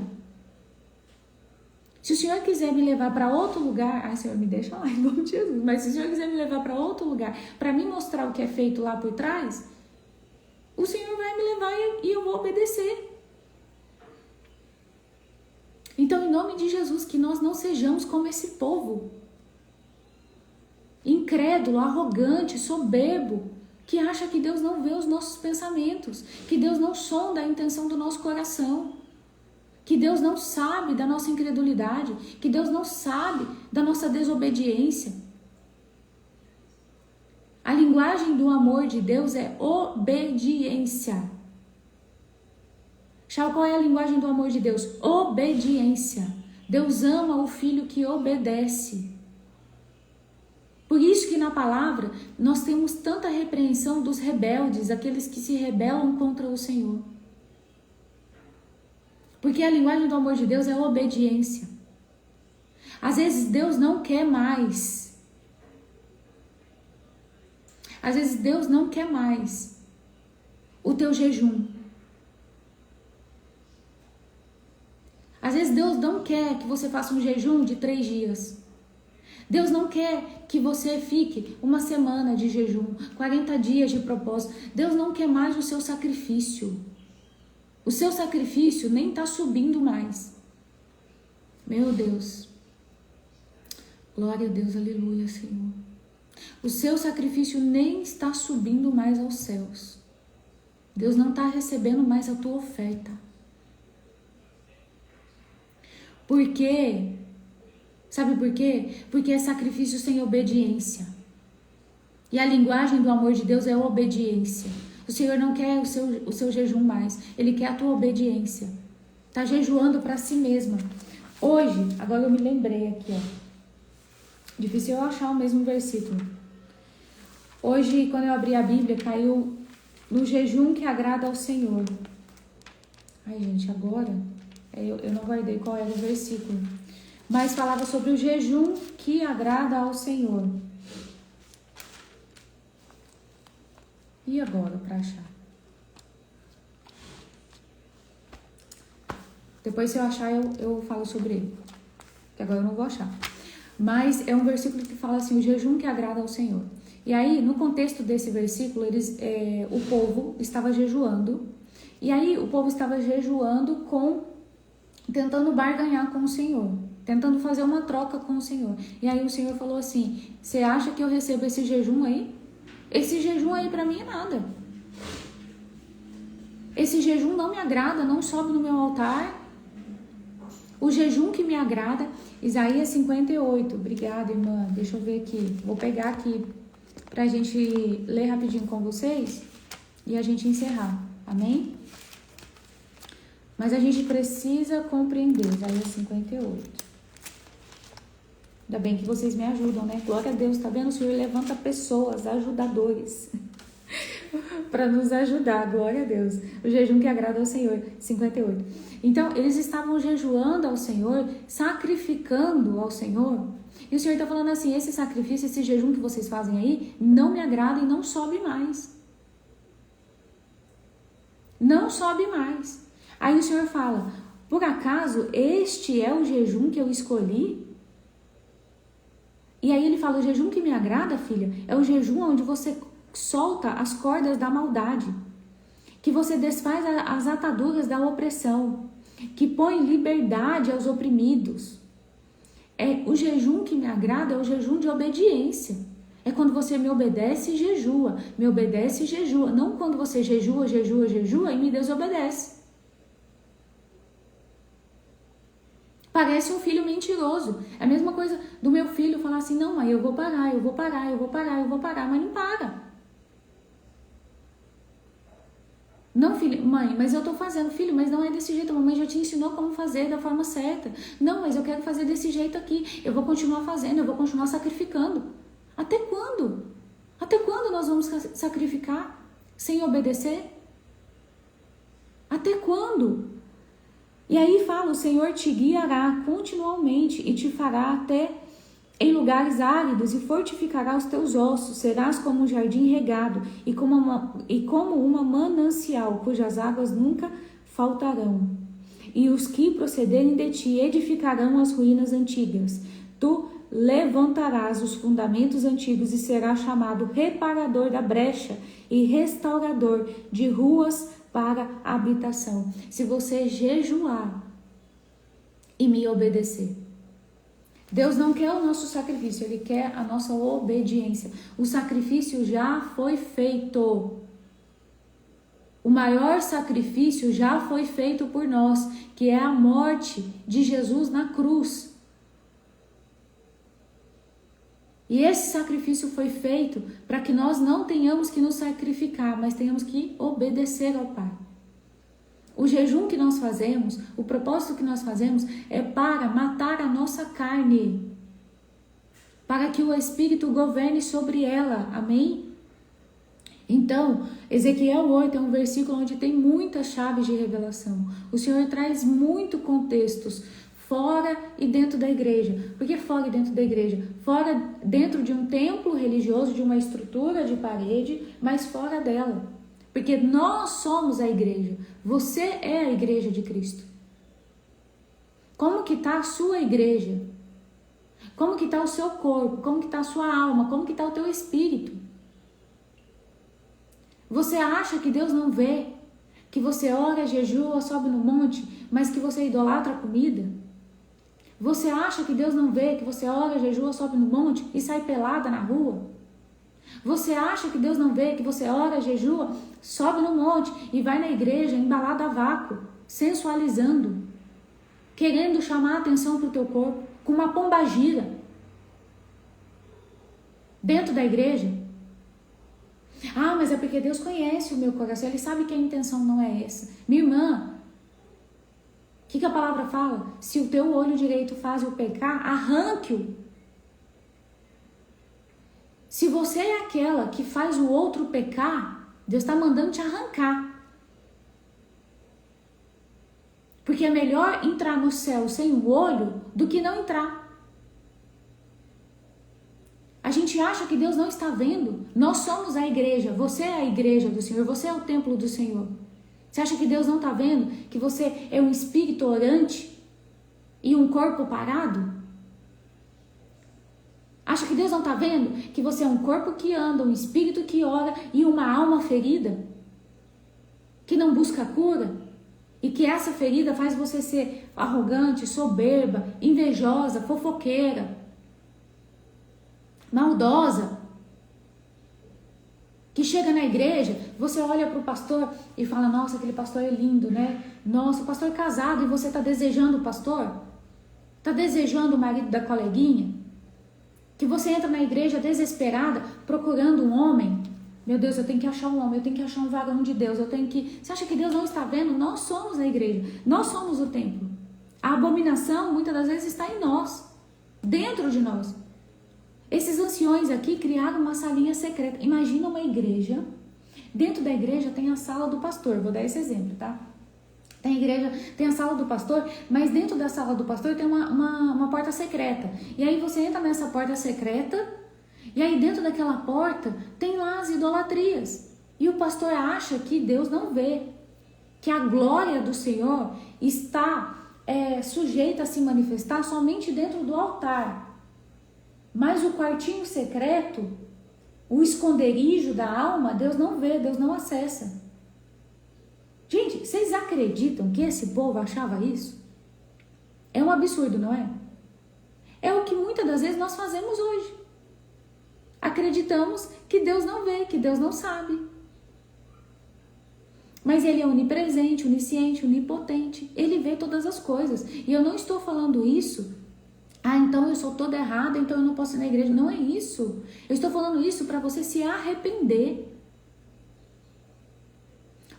Se o Senhor quiser me levar para outro lugar, Senhor, me deixa lá, em nome de Jesus. Mas se o Senhor quiser me levar para outro lugar, para me mostrar o que é feito lá por trás, o Senhor vai me levar e eu vou obedecer. Então, em nome de Jesus, que nós não sejamos como esse povo, incrédulo, arrogante, soberbo, que acha que Deus não vê os nossos pensamentos, que Deus não sonda a intenção do nosso coração, que Deus não sabe da nossa incredulidade, que Deus não sabe da nossa desobediência. A linguagem do amor de Deus é obediência. Sabe qual é a linguagem do amor de Deus? Obediência. Deus ama o filho que obedece. Por isso que na palavra nós temos tanta repreensão dos rebeldes, aqueles que se rebelam contra o Senhor. Porque a linguagem do amor de Deus é obediência. Às vezes Deus não quer mais. Às vezes Deus não quer mais o teu jejum. Às vezes Deus não quer que você faça um jejum de 3 dias. Deus não quer que você fique uma semana de jejum, 40 dias de propósito. Deus não quer mais o seu sacrifício. O seu sacrifício nem está subindo mais. Meu Deus. Glória a Deus, aleluia, Senhor. O seu sacrifício nem está subindo mais aos céus. Deus não está recebendo mais a tua oferta. Por quê? Sabe por quê? Porque é sacrifício sem obediência. E a linguagem do amor de Deus é obediência. O Senhor não quer o seu jejum mais. Ele quer a tua obediência. Tá jejuando para si mesma. Hoje, agora eu me lembrei aqui, ó. Difícil eu achar o mesmo versículo. Hoje, quando eu abri a Bíblia, caiu no jejum que agrada ao Senhor. Ai, gente, agora eu não guardei qual era o versículo. Mas falava sobre o jejum que agrada ao Senhor. E agora, para achar? Depois, se eu achar, eu falo sobre ele. Que agora eu não vou achar. Mas é um versículo que fala assim, o jejum que agrada ao Senhor. E aí, no contexto desse versículo, o povo estava jejuando. E aí, o povo estava jejuando tentando barganhar com o Senhor. Tentando fazer uma troca com o Senhor. E aí, o Senhor falou assim, você acha que eu recebo esse jejum aí? Esse jejum aí para mim é nada. Esse jejum não me agrada, não sobe no meu altar. O jejum que me agrada, Isaías 58. Obrigada, irmã. Deixa eu ver aqui. Vou pegar aqui pra gente ler rapidinho com vocês e a gente encerrar. Amém? Mas a gente precisa compreender. Isaías 58. Ainda bem que vocês me ajudam, né? Glória a Deus, tá vendo? O Senhor levanta pessoas, ajudadores, para nos ajudar. Glória a Deus. O jejum que agrada ao Senhor. 58. Então, eles estavam jejuando ao Senhor, sacrificando ao Senhor. E o Senhor está falando assim, esse sacrifício, esse jejum que vocês fazem aí, não me agrada e não sobe mais. Não sobe mais. Aí o Senhor fala, por acaso este é o jejum que eu escolhi? E aí ele fala, o jejum que me agrada, filha, é o jejum onde você solta as cordas da maldade, que você desfaz as ataduras da opressão, que põe liberdade aos oprimidos. O jejum que me agrada é o jejum de obediência. É quando você me obedece e jejua, me obedece e jejua, não quando você jejua e me desobedece. Parece um filho mentiroso. É a mesma coisa do meu filho falar assim, não, mãe, eu vou parar, mas não para. Não, filho, mãe, mas eu tô fazendo. Filho, mas não é desse jeito. A mamãe já te ensinou como fazer da forma certa. Não, mas eu quero fazer desse jeito aqui. Eu vou continuar fazendo, eu vou continuar sacrificando. Até quando? Até quando nós vamos sacrificar sem obedecer? Até quando? E aí fala, o Senhor te guiará continuamente e te fará até em lugares áridos e fortificará os teus ossos. Serás como um jardim regado e como uma manancial cujas águas nunca faltarão. E os que procederem de ti edificarão as ruínas antigas. Tu levantarás os fundamentos antigos e serás chamado reparador da brecha e restaurador de ruas para habitação. Se você jejuar e me obedecer. Deus não quer o nosso sacrifício, Ele quer a nossa obediência. O sacrifício já foi feito. O maior sacrifício já foi feito por nós, que é a morte de Jesus na cruz. E esse sacrifício foi feito para que nós não tenhamos que nos sacrificar, mas tenhamos que obedecer ao Pai. O jejum que nós fazemos, o propósito que nós fazemos é para matar a nossa carne, para que o Espírito governe sobre ela, amém? Então, Ezequiel 8 é um versículo onde tem muitas chaves de revelação. O Senhor traz muito contextos, fora e dentro da igreja. Por que fora e dentro da igreja? Fora dentro de um templo religioso, de uma estrutura de parede, mas fora dela. Porque nós somos a igreja. Você é a igreja de Cristo. Como que está a sua igreja? Como que está o seu corpo? Como que está a sua alma? Como que está o teu espírito? Você acha que Deus não vê? Que você ora, jejua, sobe no monte, mas que você idolatra a comida? Você acha que Deus não vê? Que você ora, jejua, sobe no monte e sai pelada na rua? Você acha que Deus não vê? Que você ora, jejua, sobe no monte e vai na igreja embalada a vácuo, sensualizando, querendo chamar a atenção para o teu corpo, com uma pombagira dentro da igreja? Ah, mas é porque Deus conhece o meu coração, Ele sabe que a intenção não é essa. Minha irmã, o que a palavra fala? Se o teu olho direito faz o pecar, arranque-o. Se você é aquela que faz o outro pecar, Deus está mandando te arrancar. Porque é melhor entrar no céu sem o olho do que não entrar. A gente acha que Deus não está vendo. Nós somos a igreja. Você é a igreja do Senhor. Você é o templo do Senhor. Você acha que Deus não está vendo? Que você é um espírito orante e um corpo parado? Acha que Deus não está vendo? Que você é um corpo que anda, um espírito que ora e uma alma ferida? Que não busca cura? E que essa ferida faz você ser arrogante, soberba, invejosa, fofoqueira, maldosa, que chega na igreja, você olha para o pastor e fala, nossa, aquele pastor é lindo, né? Nossa, o pastor é casado e você está desejando o pastor? Está desejando o marido da coleguinha? Que você entra na igreja desesperada, procurando um homem. Meu Deus, eu tenho que achar um homem, eu tenho que achar um varão de Deus, eu tenho que... Você acha que Deus não está vendo? Nós somos a igreja, nós somos o templo. A abominação, muitas das vezes, está em nós, dentro de nós. Esses anciões aqui criaram uma salinha secreta. Imagina uma igreja. Dentro da igreja tem a sala do pastor. Vou dar esse exemplo, tá? Tem a igreja, tem a sala do pastor, mas dentro da sala do pastor tem uma porta secreta. E aí você entra nessa porta secreta, e aí dentro daquela porta tem lá as idolatrias. E o pastor acha que Deus não vê. Que a glória do Senhor está sujeita a se manifestar somente dentro do altar. Mas o quartinho secreto, o esconderijo da alma, Deus não vê, Deus não acessa. Gente, vocês acreditam que esse povo achava isso? É um absurdo, não é? É o que muitas das vezes nós fazemos hoje. Acreditamos que Deus não vê, que Deus não sabe. Mas Ele é onipresente, onisciente, onipotente. Ele vê todas as coisas. E eu não estou falando isso... Ah, então eu sou toda errada, então eu não posso ir na igreja. Não é isso. Eu estou falando isso para você se arrepender.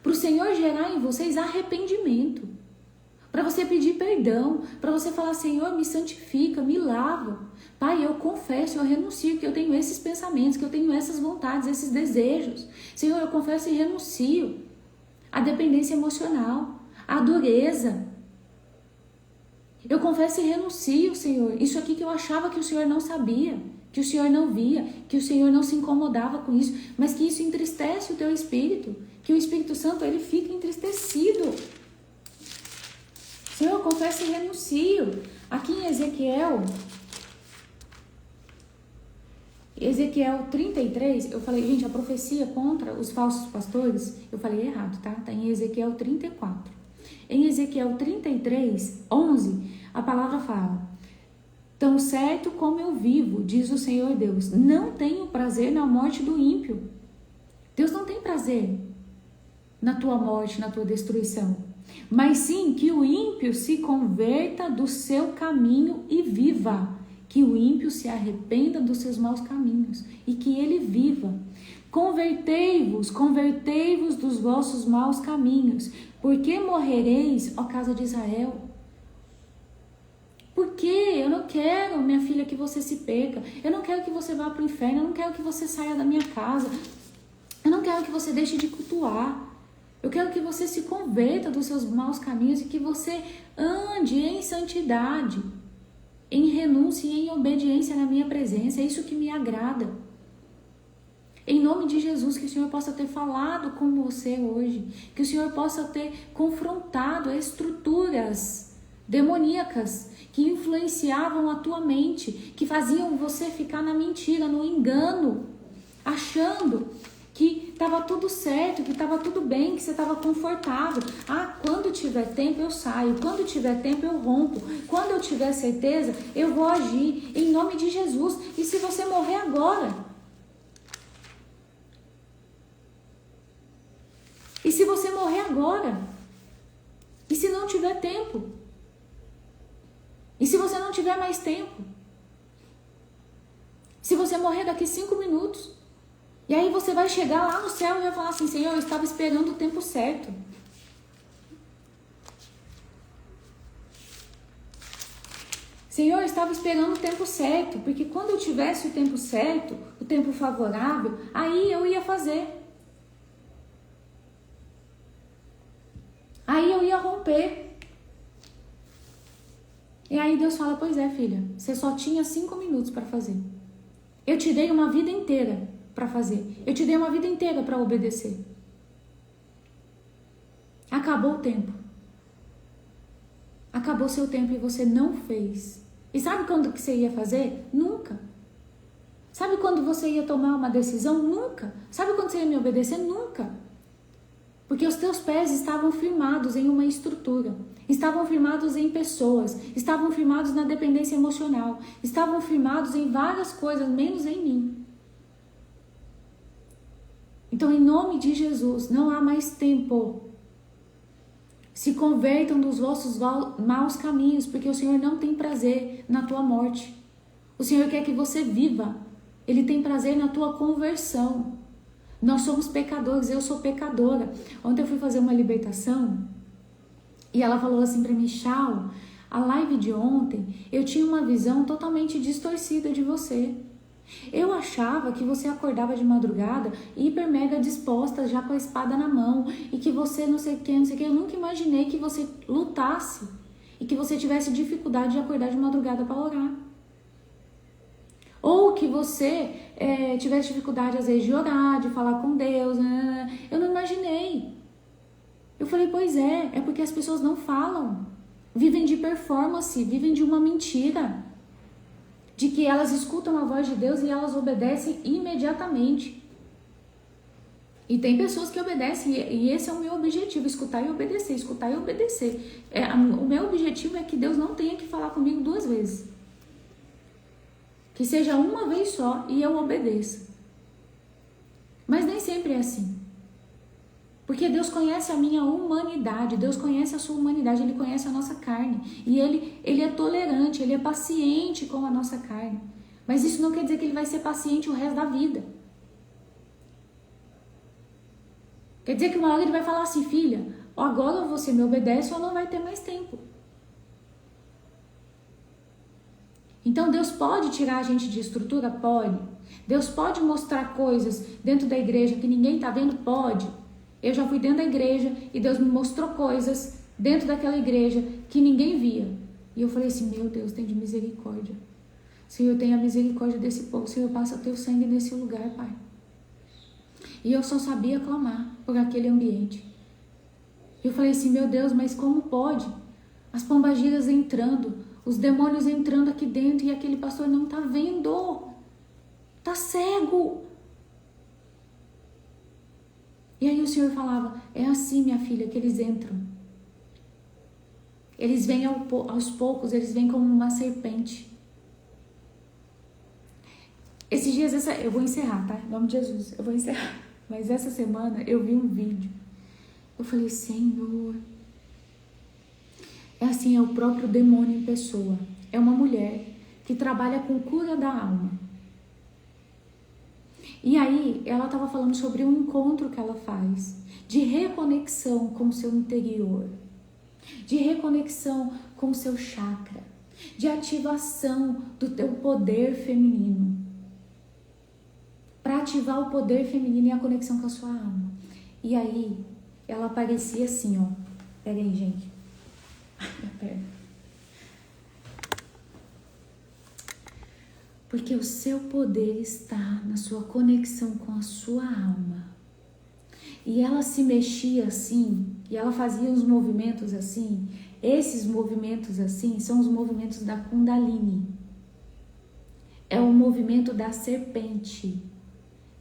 Para o Senhor gerar em vocês arrependimento. Para você pedir perdão, para você falar, Senhor, me santifica, me lava. Pai, eu confesso, eu renuncio que eu tenho esses pensamentos, que eu tenho essas vontades, esses desejos. Senhor, eu confesso e renuncio à dependência emocional, à dureza. Eu confesso e renuncio, Senhor, isso aqui que eu achava que o Senhor não sabia, que o Senhor não via, que o Senhor não se incomodava com isso, mas que isso entristece o teu Espírito, que o Espírito Santo, ele fica entristecido. Senhor, eu confesso e renuncio. Aqui em Ezequiel 33, eu falei, gente, a profecia contra os falsos pastores, eu falei errado, tá? Tá em Ezequiel 34. Em Ezequiel 33, 11, a palavra fala: tão certo como eu vivo, diz o Senhor Deus, não tenho prazer na morte do ímpio. Deus não tem prazer na tua morte, na tua destruição. Mas sim que o ímpio se converta do seu caminho e viva. Que o ímpio se arrependa dos seus maus caminhos e que ele viva. Convertei-vos dos vossos maus caminhos, porque morrereis, ó casa de Israel. Porque eu não quero, minha filha, que você se perca. Eu não quero que você vá para o inferno. Eu não quero que você saia da minha casa. Eu não quero que você deixe de cultuar. Eu quero que você se converta dos seus maus caminhos e que você ande em santidade, em renúncia e em obediência na minha presença. É isso que me agrada. Em nome de Jesus, que o Senhor possa ter falado com você hoje, que o Senhor possa ter confrontado estruturas demoníacas que influenciavam a tua mente, que faziam você ficar na mentira, no engano, achando que estava tudo certo, que estava tudo bem, que você estava confortável. Ah, quando tiver tempo eu saio, quando tiver tempo eu rompo, quando eu tiver certeza eu vou agir, em nome de Jesus. E se você morrer agora? E se você morrer agora? E se não tiver tempo? E se você não tiver mais tempo? Se você morrer daqui 5 minutos? E aí você vai chegar lá no céu e vai falar assim, Senhor, eu estava esperando o tempo certo. Senhor, eu estava esperando o tempo certo, porque quando eu tivesse o tempo certo, o tempo favorável, aí eu ia fazer. Aí eu ia romper. E aí Deus fala, pois é, filha, você só tinha 5 minutos para fazer. Eu te dei uma vida inteira para fazer. Eu te dei uma vida inteira para obedecer. Acabou o tempo. Acabou seu tempo e você não fez. E sabe quando que você ia fazer? Nunca. Sabe quando você ia tomar uma decisão? Nunca. Sabe quando você ia me obedecer? Nunca. Porque os teus pés estavam firmados em uma estrutura, estavam firmados em pessoas, estavam firmados na dependência emocional, estavam firmados em várias coisas, menos em mim. Então, em nome de Jesus, não há mais tempo. Se convertam dos vossos maus caminhos, porque o Senhor não tem prazer na tua morte. O Senhor quer que você viva. Ele tem prazer na tua conversão. Nós somos pecadores, eu sou pecadora. Ontem eu fui fazer uma libertação e ela falou assim para mim, Chau, a live de ontem, eu tinha uma visão totalmente distorcida de você. Eu achava que você acordava de madrugada hiper mega disposta, já com a espada na mão, e que você não sei o que. Eu nunca imaginei que você lutasse e que você tivesse dificuldade de acordar de madrugada para orar. Ou que você tivesse dificuldade às vezes de orar, de falar com Deus. Eu não imaginei. Eu falei, pois é porque as pessoas não falam. Vivem de performance, vivem de uma mentira. De que elas escutam a voz de Deus e elas obedecem imediatamente. E tem pessoas que obedecem, e esse é o meu objetivo, escutar e obedecer, escutar e obedecer. O meu objetivo é que Deus não tenha que falar comigo 2 vezes. Que seja uma vez só e eu obedeça. Mas nem sempre é assim. Porque Deus conhece a minha humanidade, Deus conhece a sua humanidade, Ele conhece a nossa carne. E Ele é tolerante, Ele é paciente com a nossa carne. Mas isso não quer dizer que Ele vai ser paciente o resto da vida. Quer dizer que uma hora ele vai falar assim, filha, agora você me obedece ou não vai ter mais tempo. Então Deus pode tirar a gente de estrutura? Pode. Deus pode mostrar coisas dentro da igreja que ninguém está vendo? Pode. Eu já fui dentro da igreja e Deus me mostrou coisas dentro daquela igreja que ninguém via. E eu falei assim, meu Deus, tem de misericórdia. Senhor, tenha misericórdia desse povo. Senhor, passa teu sangue nesse lugar, Pai. E eu só sabia clamar por aquele ambiente. Eu falei assim, meu Deus, mas como pode? As pombagiras entrando, os demônios entrando aqui dentro e aquele pastor não tá vendo. Tá cego. E aí o Senhor falava, é assim, minha filha, que eles entram. Eles vêm aos poucos, eles vêm como uma serpente. Esses dias, eu vou encerrar, tá? Em nome de Jesus, eu vou encerrar. Mas essa semana eu vi um vídeo. Eu falei, Senhor. É assim, é o próprio demônio em pessoa. É uma mulher que trabalha com cura da alma. E aí, ela estava falando sobre um encontro que ela faz. De reconexão com o seu interior. De reconexão com o seu chakra. De ativação do teu poder feminino. Para ativar o poder feminino e a conexão com a sua alma. E aí, ela aparecia assim, ó. Pera aí, gente. Ai, minha perna. Porque o seu poder está na sua conexão com a sua alma. E ela se mexia assim, e ela fazia os movimentos assim. Esses movimentos assim são os movimentos da Kundalini. É o movimento da serpente.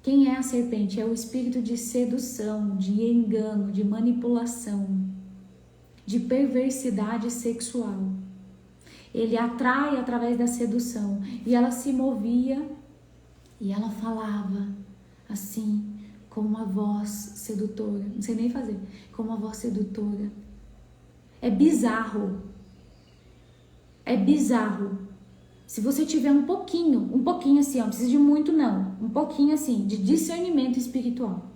Quem é a serpente? É o espírito de sedução, de engano, de manipulação, de perversidade sexual. Ele atrai através da sedução. E ela se movia e ela falava assim, com uma voz sedutora. Não sei nem fazer. Com uma voz sedutora. É bizarro. É bizarro. Se você tiver um pouquinho assim, ó, não precisa de muito não, um pouquinho assim, de discernimento espiritual.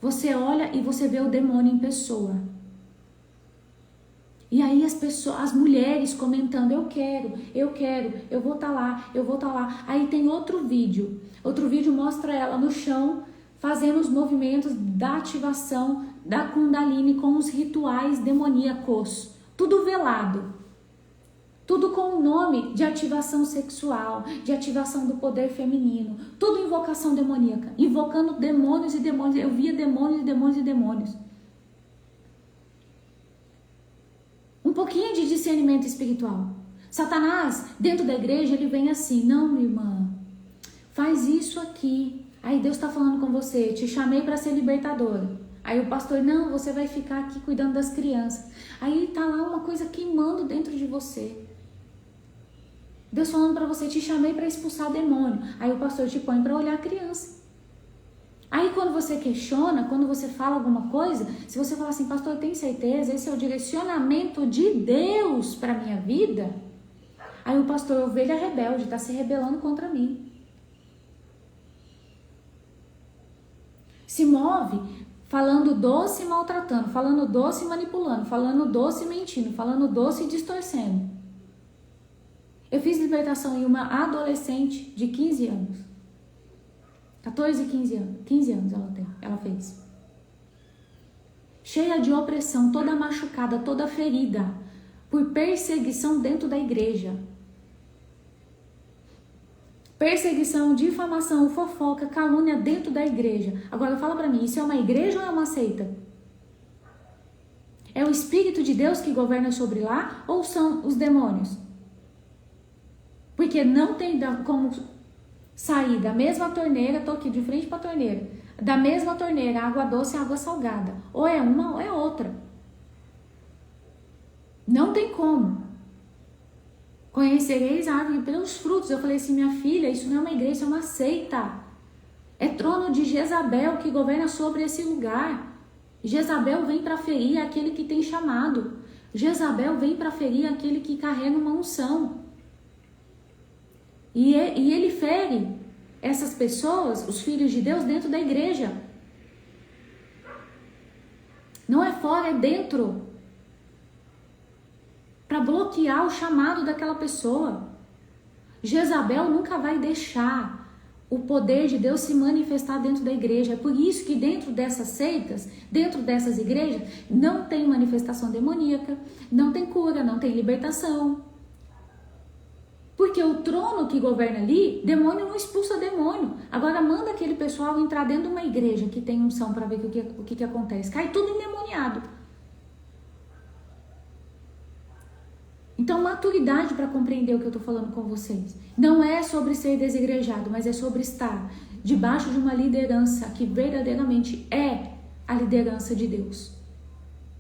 Você olha e você vê o demônio em pessoa. E aí as mulheres comentando, eu quero, eu vou estar lá, eu vou estar lá. Aí tem outro vídeo mostra ela no chão, fazendo os movimentos da ativação da Kundalini com os rituais demoníacos, tudo velado. Tudo com o nome de ativação sexual, de ativação do poder feminino. Tudo invocação demoníaca. Invocando demônios e demônios. Eu via demônios e demônios e demônios. Um pouquinho de discernimento espiritual. Satanás, dentro da igreja, ele vem assim. Não, minha irmã, faz isso aqui. Aí Deus está falando com você. Te chamei para ser libertadora. Aí o pastor, não, você vai ficar aqui cuidando das crianças. Aí tá lá uma coisa queimando dentro de você. Deus falando para você, te chamei para expulsar demônio. Aí o pastor te põe para olhar a criança. Aí quando você questiona, quando você fala alguma coisa, se você falar assim, pastor, eu tenho certeza, esse é o direcionamento de Deus para minha vida. Aí o pastor, ovelha rebelde, está se rebelando contra mim. Se move falando doce e maltratando, falando doce e manipulando, falando doce e mentindo, falando doce e distorcendo. Eu fiz libertação em uma adolescente de 15 anos. 14, 15 anos. 15 anos ela fez. Cheia de opressão, toda machucada, toda ferida. Por perseguição dentro da igreja. Perseguição, difamação, fofoca, calúnia dentro da igreja. Agora fala pra mim, isso é uma igreja ou é uma seita? É o Espírito de Deus que governa sobre lá ou são os demônios? Porque não tem como sair da mesma torneira, tô aqui de frente para a torneira, da mesma torneira, água doce e água salgada. Ou é uma ou é outra. Não tem como. Conhecereis a árvore pelos frutos. Eu falei assim, minha filha, isso não é uma igreja, isso é uma seita. É trono de Jezabel que governa sobre esse lugar. Jezabel vem para ferir aquele que tem chamado. Jezabel vem para ferir aquele que carrega uma unção. E ele fere essas pessoas, os filhos de Deus, dentro da igreja. Não é fora, é dentro. Para bloquear o chamado daquela pessoa. Jezabel nunca vai deixar o poder de Deus se manifestar dentro da igreja. É por isso que dentro dessas seitas, dentro dessas igrejas, não tem manifestação demoníaca, não tem cura, não tem libertação. Porque o trono que governa ali, demônio não expulsa demônio. Agora manda aquele pessoal entrar dentro de uma igreja que tem unção para ver o que acontece. Cai tudo endemoniado. Então, maturidade para compreender o que eu estou falando com vocês. Não é sobre ser desigrejado, mas é sobre estar debaixo de uma liderança que verdadeiramente é a liderança de Deus.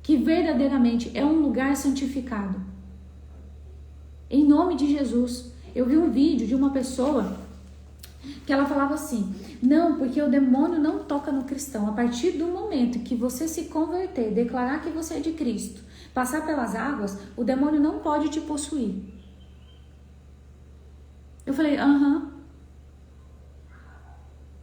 Que verdadeiramente é um lugar santificado. Em nome de Jesus. Eu vi um vídeo de uma pessoa que ela falava assim: não, porque o demônio não toca no cristão. A partir do momento que você se converter, declarar que você é de Cristo, passar pelas águas, o demônio não pode te possuir. Eu falei, aham.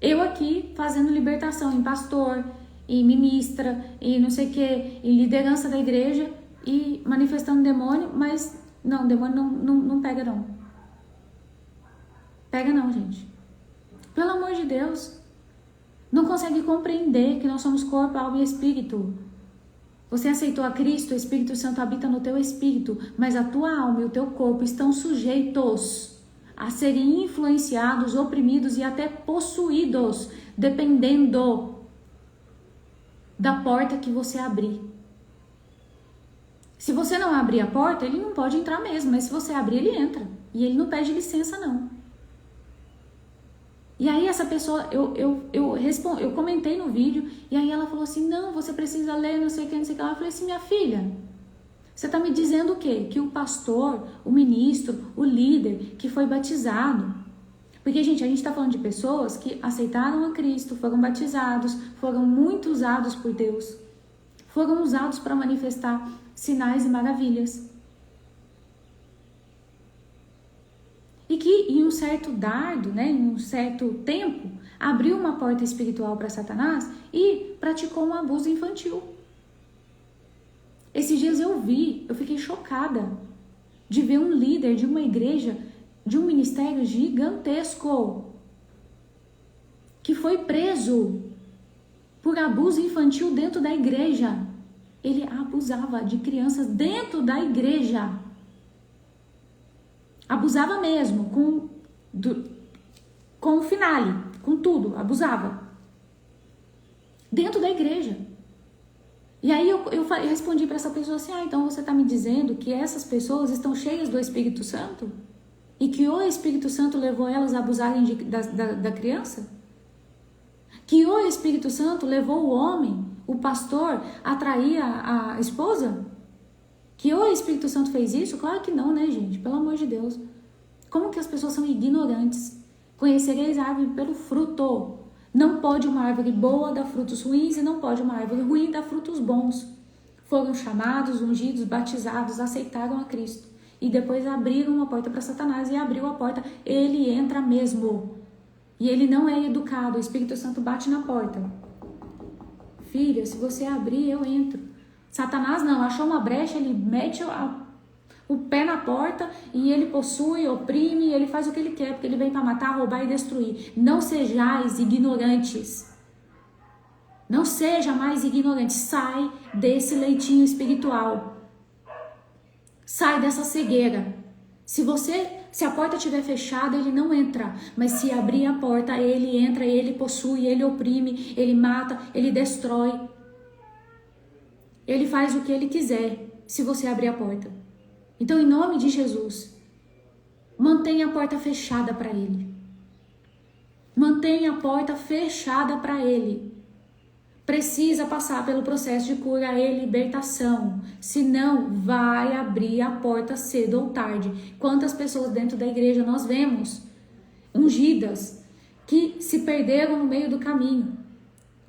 Eu aqui fazendo libertação em pastor, em ministra, e não sei o que, em liderança da igreja, e manifestando demônio, mas não, demônio não pega não. Pega não, gente. Pelo amor de Deus. Não consegue compreender que nós somos corpo, alma e espírito. Você aceitou a Cristo, o Espírito Santo habita no teu espírito, mas a tua alma e o teu corpo estão sujeitos a serem influenciados, oprimidos e até possuídos, dependendo da porta que você abrir. Se você não abrir a porta, ele não pode entrar mesmo, mas se você abrir, ele entra. E ele não pede licença, não. E aí essa pessoa, eu comentei no vídeo, e aí ela falou assim, não, você precisa ler, não sei o que, não sei o que. Eu falei assim, minha filha, você está me dizendo o quê? Que o pastor, o ministro, o líder que foi batizado. Porque, gente, a gente está falando de pessoas que aceitaram a Cristo, foram batizados, foram muito usados por Deus. Foram usados para manifestar sinais e maravilhas. E que em um certo dardo, né, em um certo tempo, abriu uma porta espiritual para Satanás e praticou um abuso infantil. Esses dias eu fiquei chocada de ver um líder de uma igreja, de um ministério gigantesco, que foi preso por abuso infantil dentro da igreja. Ele abusava de crianças dentro da igreja. Abusava mesmo, com o finale, com tudo, abusava. Dentro da igreja. E aí eu respondi para essa pessoa assim, então você está me dizendo que essas pessoas estão cheias do Espírito Santo? E que o Espírito Santo levou elas a abusarem da criança? Que o Espírito Santo levou o homem, o pastor, a trair a esposa? Que o Espírito Santo fez isso? Claro que não, né, gente? Pelo amor de Deus. Como que as pessoas são ignorantes? Conhecereis a árvore pelo fruto. Não pode uma árvore boa dar frutos ruins e não pode uma árvore ruim dar frutos bons. Foram chamados, ungidos, batizados, aceitaram a Cristo. E depois abriram uma porta para Satanás e abriu a porta. Ele entra mesmo. E ele não é educado. O Espírito Santo bate na porta. Filha, se você abrir, eu entro. Satanás não, achou uma brecha, ele mete o pé na porta e ele possui, oprime, ele faz o que ele quer, porque ele vem para matar, roubar e destruir. Não sejais ignorantes. Não seja mais ignorante. Sai desse leitinho espiritual. Sai dessa cegueira. Se a porta estiver fechada, ele não entra. Mas se abrir a porta, ele entra, ele possui, ele oprime, ele mata, ele destrói. Ele faz o que ele quiser, se você abrir a porta. Então, em nome de Jesus, mantenha a porta fechada para ele. Mantenha a porta fechada para ele. Precisa passar pelo processo de cura e libertação. Senão, vai abrir a porta cedo ou tarde. Quantas pessoas dentro da igreja nós vemos ungidas que se perderam no meio do caminho.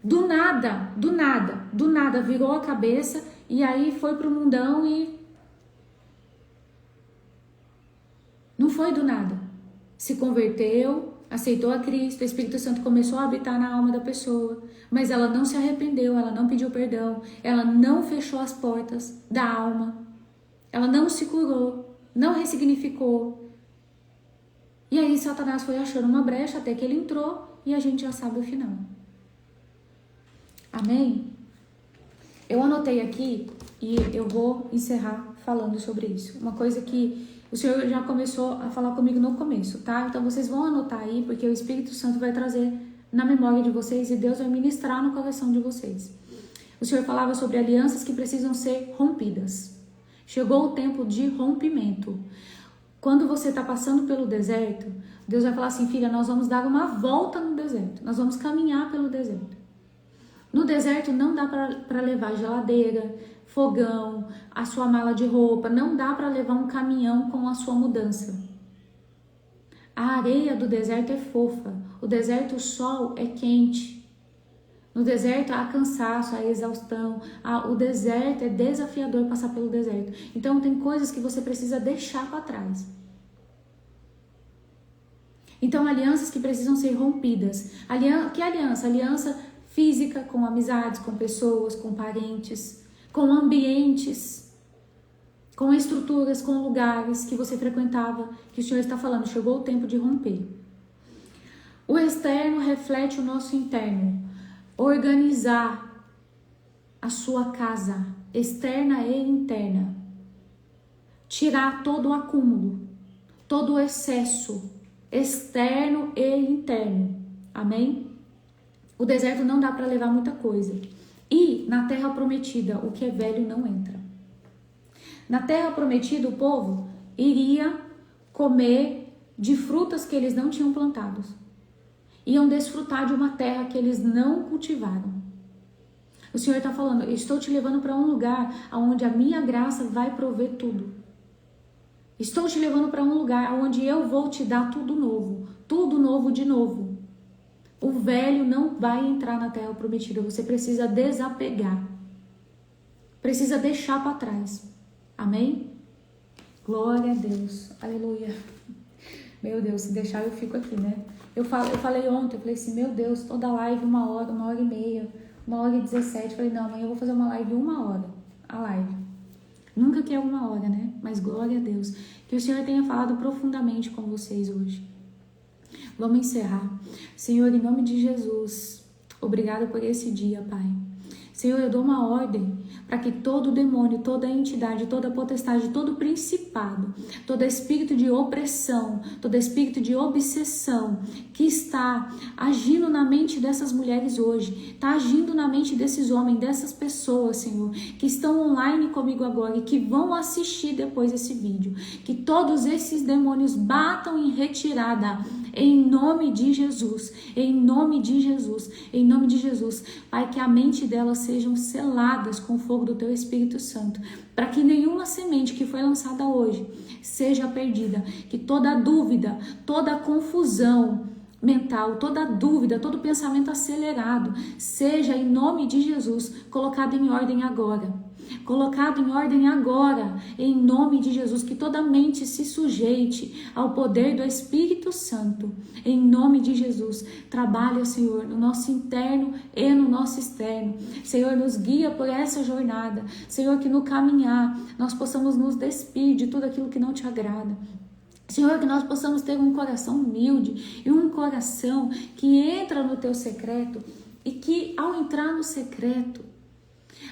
Do nada, virou a cabeça e aí foi pro mundão e não foi do nada. Se converteu, aceitou a Cristo, o Espírito Santo começou a habitar na alma da pessoa, mas ela não se arrependeu, ela não pediu perdão, ela não fechou as portas da alma, ela não se curou, não ressignificou. E aí Satanás foi achando uma brecha até que ele entrou e a gente já sabe o final. Amém? Eu anotei aqui e eu vou encerrar falando sobre isso. Uma coisa que o Senhor já começou a falar comigo no começo, tá? Então vocês vão anotar aí, porque o Espírito Santo vai trazer na memória de vocês e Deus vai ministrar no coração de vocês. O Senhor falava sobre alianças que precisam ser rompidas. Chegou o tempo de rompimento. Quando você está passando pelo deserto, Deus vai falar assim, filha, nós vamos dar uma volta no deserto. Nós vamos caminhar pelo deserto. No deserto não dá para levar geladeira, fogão, a sua mala de roupa. Não dá para levar um caminhão com a sua mudança. A areia do deserto é fofa. O deserto, o sol é quente. No deserto há cansaço, há exaustão. O deserto é desafiador passar pelo deserto. Então tem coisas que você precisa deixar para trás. Então alianças que precisam ser rompidas. Que aliança? Aliança física, com amizades, com pessoas, com parentes, com ambientes, com estruturas, com lugares que você frequentava, que o Senhor está falando, chegou o tempo de romper. O externo reflete o nosso interno. Organizar a sua casa, externa e interna. Tirar todo o acúmulo, todo o excesso, externo e interno. Amém? O deserto não dá para levar muita coisa. E na terra prometida, o que é velho não entra. Na terra prometida, o povo iria comer de frutas que eles não tinham plantados. Iam desfrutar de uma terra que eles não cultivaram. O Senhor está falando, eu estou te levando para um lugar onde a minha graça vai prover tudo. Estou te levando para um lugar onde eu vou te dar tudo novo de novo. O velho não vai entrar na terra prometida, você precisa desapegar. Precisa deixar para trás. Amém? Glória a Deus. Aleluia. Meu Deus, se deixar eu fico aqui, né? Eu falei ontem, eu falei assim, meu Deus, toda live 1 hora, 1h30, 1h17. Falei, não, amanhã eu vou fazer uma live 1 hora. A live. Nunca que é 1 hora, né? Mas glória a Deus. Que o Senhor tenha falado profundamente com vocês hoje. Vamos encerrar. Senhor, em nome de Jesus, obrigada por esse dia, Pai. Senhor, eu dou uma ordem para que todo demônio, toda entidade, toda potestade, todo principado, todo espírito de opressão, todo espírito de obsessão que está agindo na mente dessas mulheres hoje, está agindo na mente desses homens, dessas pessoas, Senhor, que estão online comigo agora e que vão assistir depois esse vídeo, que todos esses demônios batam em retirada, em nome de Jesus, em nome de Jesus, em nome de Jesus. Pai, que a mente delas sejam seladas com o fogo do Teu Espírito Santo, para que nenhuma semente que foi lançada hoje seja perdida, que toda dúvida, toda confusão mental, toda dúvida, todo pensamento acelerado, seja em nome de Jesus colocado em ordem agora. Colocado em ordem agora, em nome de Jesus, que toda mente se sujeite ao poder do Espírito Santo, em nome de Jesus. Trabalha, Senhor, no nosso interno e no nosso externo. Senhor, nos guia por essa jornada. Senhor, que no caminhar nós possamos nos despir de tudo aquilo que não te agrada. Senhor, que nós possamos ter um coração humilde e um coração que entra no teu secreto e que ao entrar no secreto,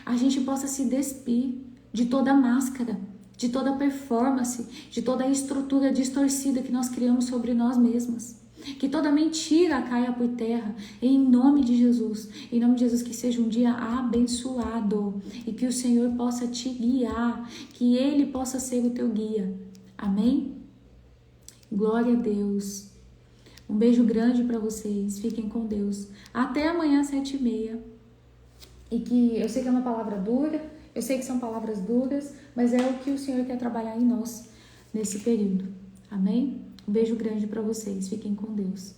a gente possa se despir de toda máscara, de toda performance, de toda estrutura distorcida que nós criamos sobre nós mesmas. Que toda mentira caia por terra, em nome de Jesus. Em nome de Jesus, que seja um dia abençoado e que o Senhor possa te guiar, que Ele possa ser o teu guia. Amém? Glória a Deus. Um beijo grande para vocês. Fiquem com Deus. Até amanhã, 7h30. E que eu sei que é uma palavra dura, eu sei que são palavras duras, mas é o que o Senhor quer trabalhar em nós nesse período. Amém? Um beijo grande para vocês. Fiquem com Deus.